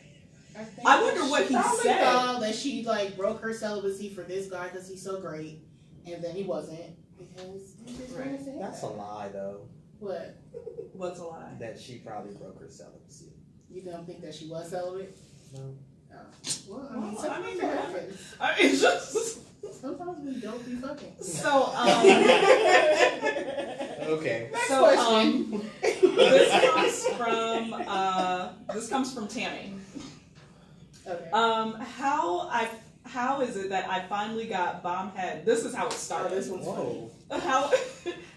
I wonder what he said. That she like broke her celibacy for this guy because he's so great, and then he wasn't because he just right. That's a lie, though. What? What's a lie? That she probably broke her celibacy. You don't think that she was celibate? No. Oh. Well, I mean, it happens. It's just sometimes we don't be fucking. So okay. Next question. This comes from Tammy. Okay. How is it that I finally got bomb head? This is how it started. Oh, this one's funny.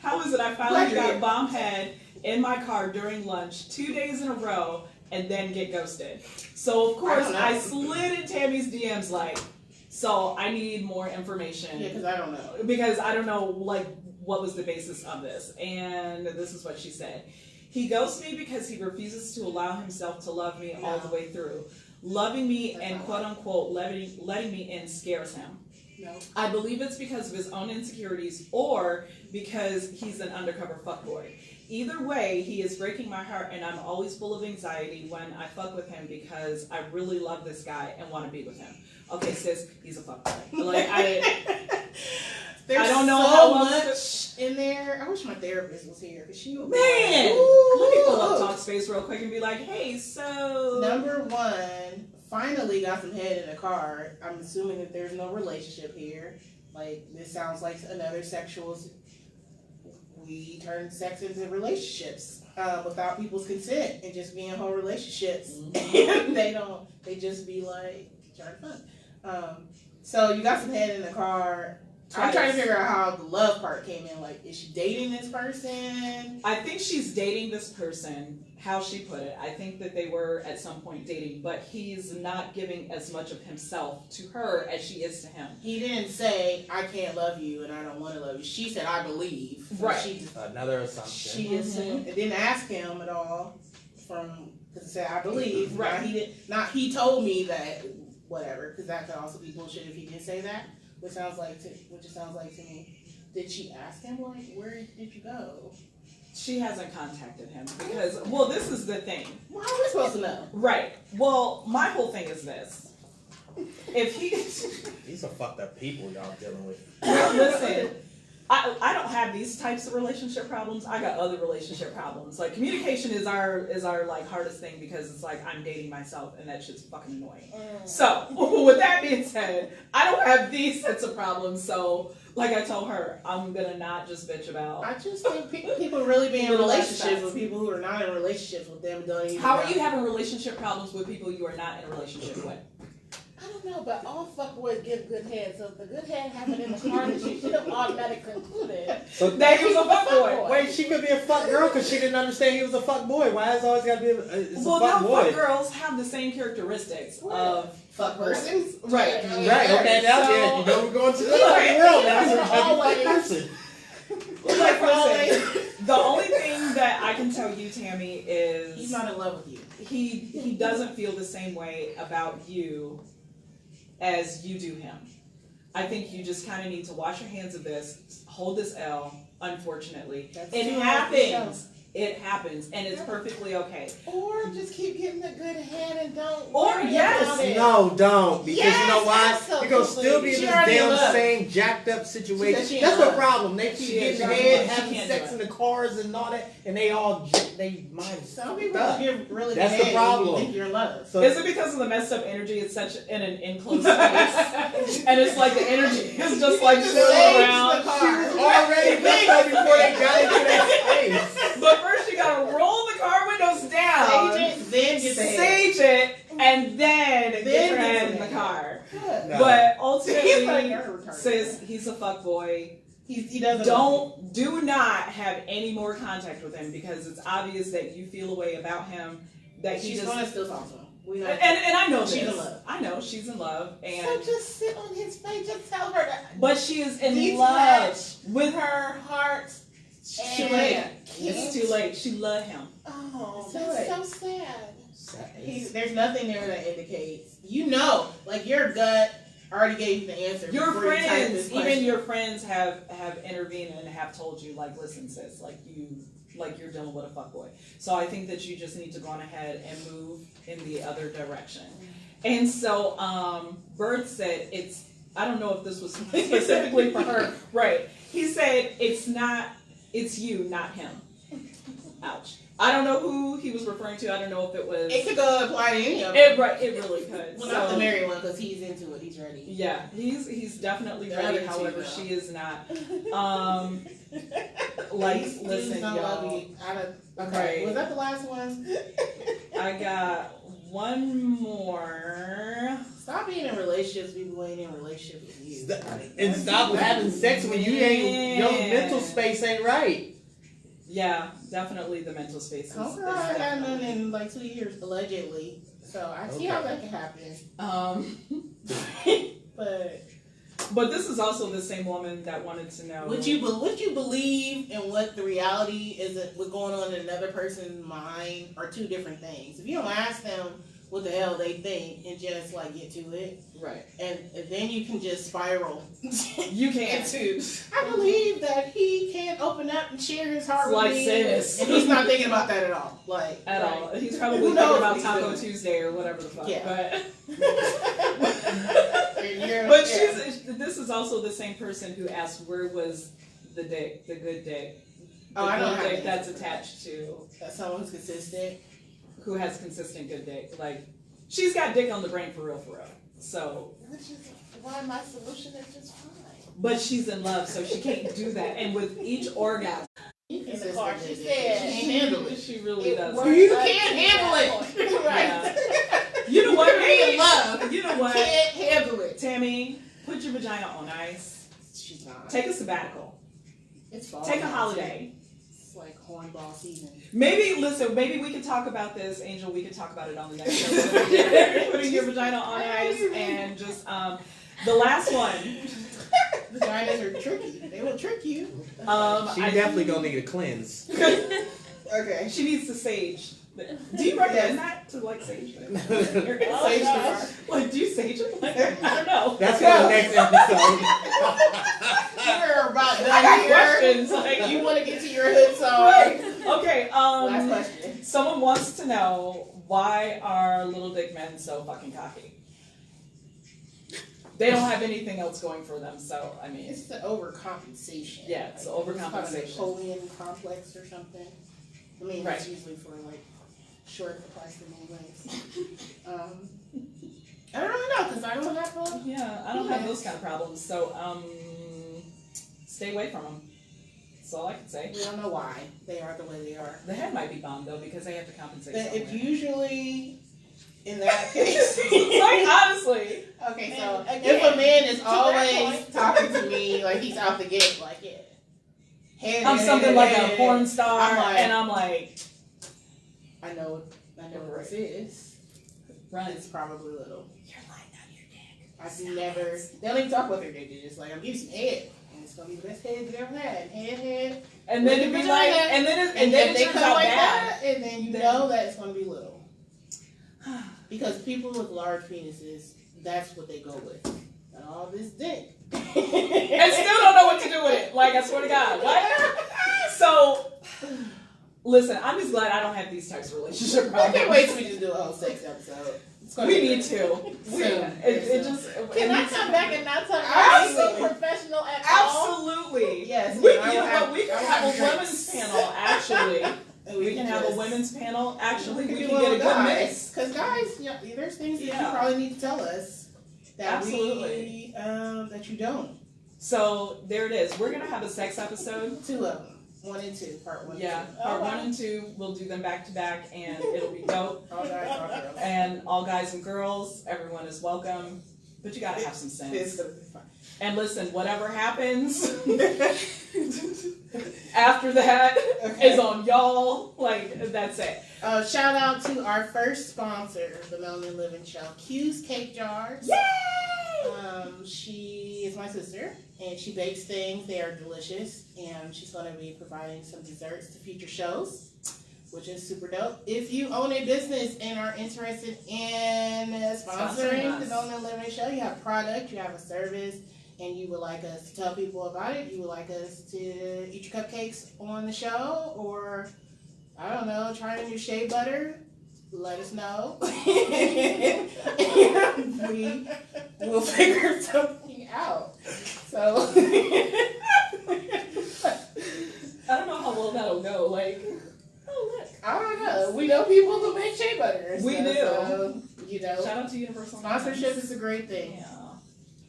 How is it I finally got bomb head in my car during lunch 2 days in a row and then get ghosted? So of course I slid in Tammy's DMs like, so I need more information. Yeah, because I don't know. Because I don't know like what was the basis of this. And this is what she said. He ghosts me because he refuses to allow himself to love me all the way through. Loving me and quote-unquote letting me in scares him. No. I believe it's because of his own insecurities or because he's an undercover fuckboy. Either way, he is breaking my heart and I'm always full of anxiety when I fuck with him because I really love this guy and want to be with him. Okay, sis, he's a fuckboy. Like, There's I don't know so how much in there. I wish my therapist was here because she would be man, like, let me pull up Talkspace real quick and be like, hey, so number one, finally got some head in the car. I'm assuming that there's no relationship here. Like, this sounds like another sexual. We turn sex into relationships without people's consent and just be in whole relationships. And they just be like, trying to fun. So you got some head in the car. I'm trying to figure out how the love part came in. Like, is she dating this person? I think she's dating this person, how she put it. I think that they were at some point dating, but he's not giving as much of himself to her as she is to him. He didn't say, I can't love you and I don't want to love you. She said, I believe. Right. Another assumption. She assumed. It didn't ask him at all because it said, I believe. Right. He told me that, whatever, because that could also be bullshit if he didn't say that. Which it sounds like to me. Did she ask him, like, where did you go? She hasn't contacted him because, well, this is the thing. Well, how are we supposed to know? Right. Well, my whole thing is this. If he... These are fucked up people y'all dealing with. Listen, I don't have these types of relationship problems. I got other relationship problems. Like communication is our like hardest thing because it's like I'm dating myself and that shit's fucking annoying. So with that being said, I don't have these sets of problems. So like I told her, I'm gonna not just bitch about. I just think people really be in Little relationships aspects. with people who are not in relationships with them. Don't even. How know. are you having relationship problems with people you are not in a relationship with? I don't know, but all fuckboys give good head, so if the good head happened in the car, then she should have automatically concluded So That he was a fuckboy. wait, she could be a fuck girl because she didn't understand he was a fuck boy. Why has it always got to be it's Well, a fuck no, boy? fuck girls have the same characteristics of fuck persons? right. Right, okay, now So- yeah, you know we're going to the Right. fucking world now. So Always. fuck person. Like listen, the only thing that I can tell you, Tammy, is He's not in love with you. he doesn't feel the same way about you as you do him. I think you just kind of need to wash your hands of this, hold this L. Unfortunately, That's it too happens. It happens, and it's perfectly okay. Or just keep getting the good head and don't. Or, worry yes. about it. No, don't. Because you know Yes, why? absolutely. You're going to still be in She this already damn loved. same jacked up She said situation. she That's in the love. problem. They She keep is. getting She head, can't having do sex it. in the cars and all that, and they mind Some people up. give really That's good the head problem. when you think you're in love. So Is it because of the messed up energy? It's such in an enclosed space, and it's like the energy is just like swirling around. already messed up before they got into that space. But first, you gotta roll the car windows down, Sage it, then get the head. sage it, and then get Then your get head the in the head. car. No. But He's like, ultimately, you're retarded. sis, he's a fuckboy. He doesn't. Do not have any more contact with him because it's obvious that you feel a way about him. That he She's just gonna still talk to him. We know. and I know She's this. in love. I know she's in love, So and just sit on his face. Just tell her that. but she is in Detach love with her. her heart. Too And late. kiss. It's too late. She loved him. Oh, Do that's it. so sad. There's nothing there that indicates. You know, like your gut already gave you the answer. Your before you typed friends, this even question. your friends, have intervened and have told you, like, listen, sis, you're dealing with a fuckboy. So I think that you just need to go on ahead and move in the other direction. And so, Bird said I don't know if this was specifically for her. Right. He said it's you, not him. Ouch. I don't know who he was referring to. I don't know if it was. It could go apply to any of them. It really could. Well, not the married one because he's into it. He's ready. Yeah, he's definitely The ready. other two, However, though. she is not. Like, These dudes listen, don't love y'all. you. Okay, Right. was that the last one? I got one more. Stop being in relationships with people who ain't in relationships with you. And stop having sex when you ain't your mental space ain't right. Yeah, definitely the mental space. Homegirl haven't had none in like 2 years, allegedly. So I see how that can happen. But this is also the same woman that wanted to know. would you believe in what the reality is that what's going on in another person's mind are two different things. If you don't ask them what the hell they think and just like get to it, Right. and then you can just spiral. You can. into, I believe that he can't open up and share his heart with Like me, sis. and he's not thinking about that at all. Like At right. all. He's probably Who thinking knows about what he's Taco doing? Tuesday or whatever the fuck. Yeah. But, but this is also the same person who asked where was the dick, the good dick. The Oh, I don't good have dick an that's answer for that. attached to Someone who's consistent. who has consistent good dick. Like, she's got dick on the brain for real. So, Which is why my solution is just fine. but she's in love, so she can't do that. And with each orgasm, In the car, she said. She can't handle it. she really does. worked You up can't to handle that it. point. Right. You know what? You're in love. You know what? Can't handle it. Tammy, put your vagina on ice. She's not. Take a sabbatical. It's fall. Take a holiday. It's like hornball season. Maybe we can talk about this, Angel. We can talk about it on the next show. Putting your vagina on ice and just the last one. Vaginas are tricky. They will trick you. She definitely gonna need a cleanse. Okay. She needs to sage. Do you recommend that to like sage? Sage Sage the bar. Like, do you sage it? Like, I don't know. That's for the next episode. We're about I done got here. questions. Like, You want to get to your hood song? Okay. Last question. Someone wants to know why are little dick men so fucking cocky? They don't have anything else going for them, so I mean. It's the overcompensation. Yeah, it's the called overcompensation. Napoleon complex or something. I mean, Right. it's usually for like short the price of anyways. I don't really know because I don't have a. Yeah, I don't have those kind of problems, so stay away from them. That's all I can say. We don't know why they are the way they are. The head might be bombed though because they have to compensate. But somewhere. it's usually in that case. Like honestly. Okay, so And again, if a man is that always point- talking to me like he's out the gate, like I'm something like a porn star, I'm like- and I'm like, I know what this is. run. It's probably little. You're lying on your dick. I've never. They don't even talk about their dick. They're just like, I'm giving you some head, and it's gonna be the best head you've ever had. Head. And then Look it'd be at like, vagina. and then And it if they turns come out like bad. that, and then you know that it's gonna be little. Because people with large penises, that's what they go with. And all this dick. And still don't know what to do with it. Like, I swear to God. What? So, listen, I'm just glad I don't have these types of relationship I problems. can't wait till we just do a whole sex episode. It's gonna We be need great. to. Soon. It just. Can I come back and not talk about Absolutely. anything professional at all? Absolutely. Yes. We, and I you will know what? We I can will have a drinks. women's panel, actually. And We can have a just- women's panel. Actually, we do can it get a with good guys. mix. Because guys, yeah, there's things that you Yeah. probably need to tell us that Absolutely. that you don't. So, there it is. We're going to have a sex episode. 2 of them. 1 and 2, part 1 Yeah, and 2. part 1 and 2, we'll do them back to back, and it'll be dope. All guys, all girls. And all guys and girls, everyone is welcome. But you gotta have some It's sense. gonna be fun. And listen, whatever happens after that is on y'all. Like, that's it. Shout out to our first sponsor, the Melanin Living Show, Q's Cake Jars. Yay! She is my sister, and she bakes things. They are delicious, and she's going to be providing some desserts to future shows, which is super dope. If you own a business and are interested in sponsoring us. the Melanin Living Show, you have a product, you have a service, and you would like us to tell people about it, you would like us to eat your cupcakes on the show, or I don't know, try a new shea butter, let us know. And we will figure something out. So I don't know how well that'll go. Like, oh, look. I don't know. We know people who make shea butter. and We stuff, do. So, you know, Shout out to Universal. sponsorship is a great thing. Yeah,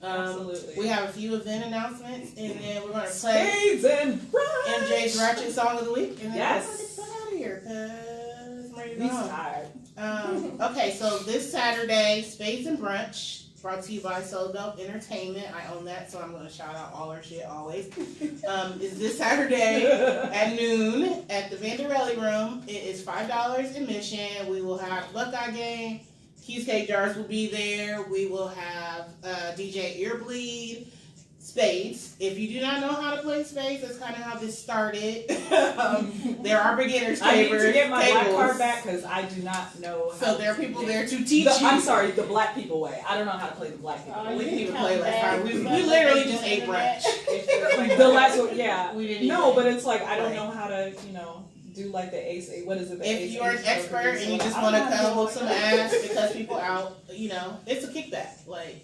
Absolutely. absolutely. We have a few event announcements, and then we're going to play Spades and MJ's Ratchet Song of the Week, and then Yes. we're going to get out of here because I'm ready to go He's home. tired. Okay, so this Saturday, Spades and Brunch, brought to you by So Dope Entertainment. I own that, so I'm going to shout out all our shit always. Is this Saturday at noon at the Vanderelli Room. It is $5 admission. We will have Buckeye Game. Q's Cake Jars will be there. We will have DJ Earbleed. Spades. If you do not know how to play spades, that's kind of how this started. There are beginners I need tables. to get my black card back because I do not know. How So there are to people play. there to teach you. I'm sorry, the black people way. I don't know how to play the black people Oh, way. We you didn't even count play last back. time. We literally just ate brunch. The last one, yeah. We didn't No, even but it's like I don't play. know how to, do like the ace. What is it? The If ace, you are an ace, expert poker, and you just I want to don't know how come do with it some like ass that. to cuss people out, it's a kickback. Like,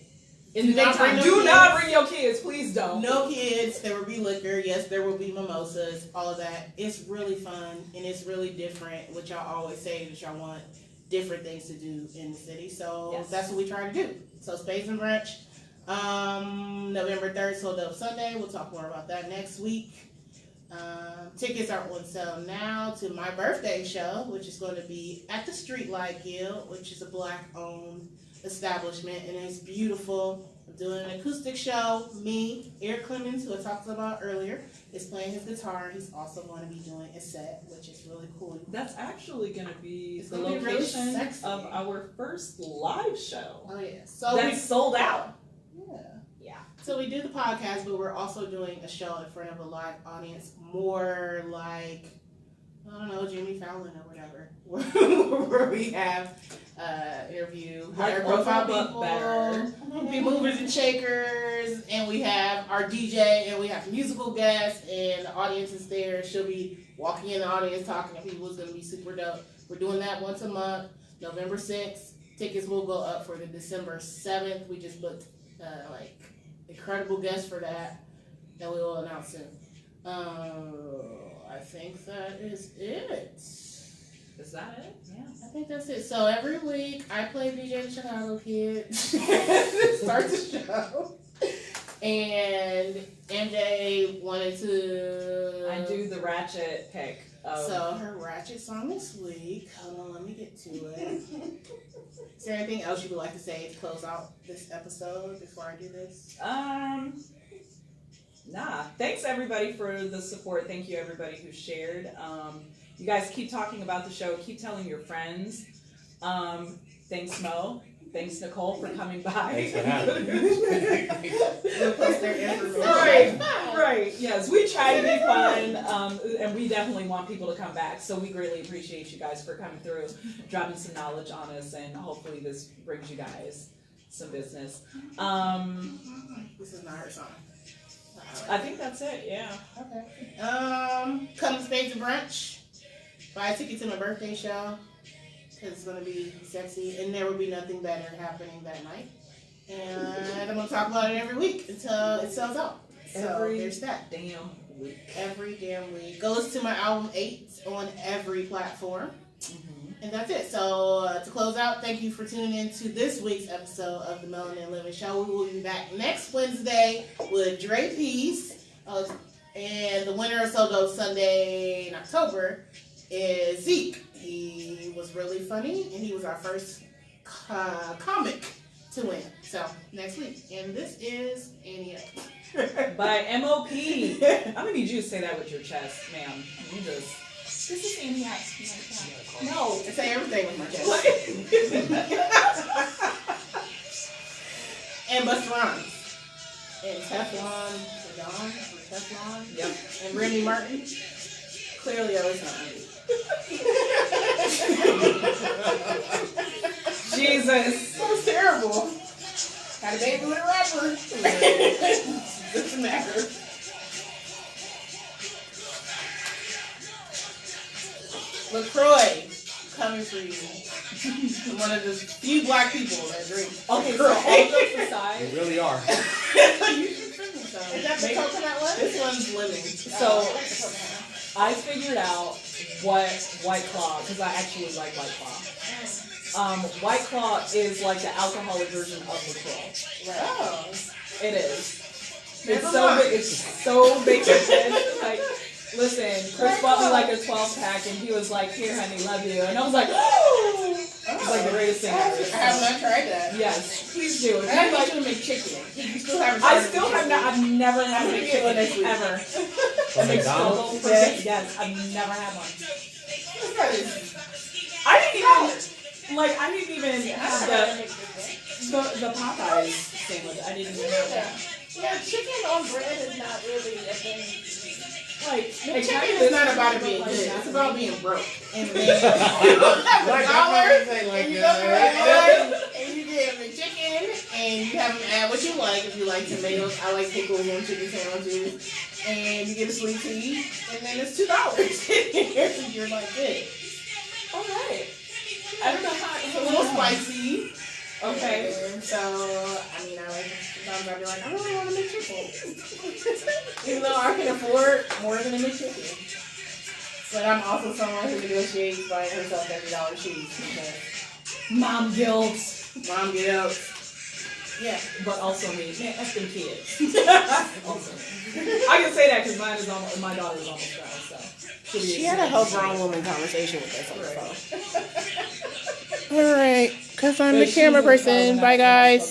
In the Do not bring daytime, no do kids. not bring your kids, please don't. no kids. There will be liquor. Yes, there will be mimosas. All of that. It's really fun and it's really different. What y'all always say that y'all want different things to do in the city. So Yes. that's what we try to do. So Spades and Brunch, November 3rd, Sold Up Sunday. We'll talk more about that next week. Tickets are on sale now to my birthday show, which is going to be at the Streetlight Guild, which is a black-owned establishment, and it's beautiful. I'm doing an acoustic show. Me, Eric Clemens, who I talked about earlier, is playing his guitar. He's also going to be doing a set, which is really cool. That's actually going to be It's the gonna be really location sexy. of our first live show. Oh yeah, so That's sold out. yeah. Yeah. So we do the podcast, but we're also doing a show in front of a live audience, more like, I don't know, Jimmy Fallon or whatever, where we have interview higher Like profile Oprah, but people, better. be movers and shakers, and we have our DJ, and we have musical guests, and the audience is there. She'll be walking in the audience talking to people. It's going to be super dope. We're doing that once a month, November 6th. Tickets will go up for the December 7th. We just booked like incredible guest for that we will announce soon. I think that is it. Is that it? Yeah. I think that's it. So every week I play BJ the Chicago Kid. Start the show. And MJ wanted to. I do the ratchet pick. So her ratchet song this week. Hold on, let me get to it. Is there anything else you would like to say to close out this episode before I do this? Nah. Thanks everybody for the support. Thank you everybody who shared. You guys keep talking about the show. Keep telling your friends. Thanks Mo. Thanks Nicole for coming by. Thanks for having me. We'll post their information. Right. Yes, we try to be fun, and we definitely want people to come back. So we greatly appreciate you guys for coming through, dropping some knowledge on us, and hopefully this brings you guys some business. This is not her song. I think that's it. Yeah. Okay. Come to Spades and Brunch. Buy a ticket to my birthday show. Because it's going to be sexy. And there will be nothing better happening that night. And I'm going to talk about it every week until it sells out. So there's that. Damn week. Every damn week. Go listen to my album 8 on every platform. Mm-hmm. And that's it. So to close out, thank you for tuning in to this week's episode of the Melanin Living Show. We will be back next Wednesday with Dre Peace. And the winner of Sodo Sunday in October is Zeke. He was really funny, and he was our first comic to win. So next week. And this is Annie by MOP. I'm gonna need you to say that with your chest, ma'am. You just. This is Annie No, say everything with my chest. And Busta Rhymes. And Teflon. Yep. And Remy Martin. Clearly, I was not ready. Jesus. That was terrible. Had a baby with a rapper. Doesn't matter. LaCroix, coming for you. I'm one of the few black people that drink. Okay, so all jokes aside. You really are. You should drink some. Is that the coconut one? This one's living. So I figured out what White Claw, because I actually like White Claw. White Claw is like the alcoholic version of LaCroix. Oh. It is. It's so big. Like, listen, Chris bought me like a 12-pack, and he was like, "Here, honey, love you," and I was like, "Oh!" It's like the greatest thing ever. I have not tried that. Yes, please do. I have like to make chicken. You still haven't. I still have not. I've never had a chicken ever. From McDonald's? Yes, I've never had one. I didn't even have the Popeyes sandwich. I didn't even have that. Yeah, chicken on bread is not really a thing. Like, chicken is not about it being good. It's about being broke. And then you have $1 and you go to and you get the chicken and you have them add what you like. If you like tomatoes, I like pickles on chicken sandwiches. And you get a sweet tea, and then it's $2. And you're like, good. All right. I don't know how It's a little spicy. Okay. And so, I mean, sometimes I'll be like, I really want to make chicken. Even though I can afford more than a McChicken. But I'm also someone who negotiates buying herself every dollar cheese. Because mom guilt. Yeah. But also me. Man, that's them kids. Also. I can say that because my daughter is almost grown, so. She had a whole grown woman conversation with us on the phone. All right. Because I'm the camera person. Bye, guys.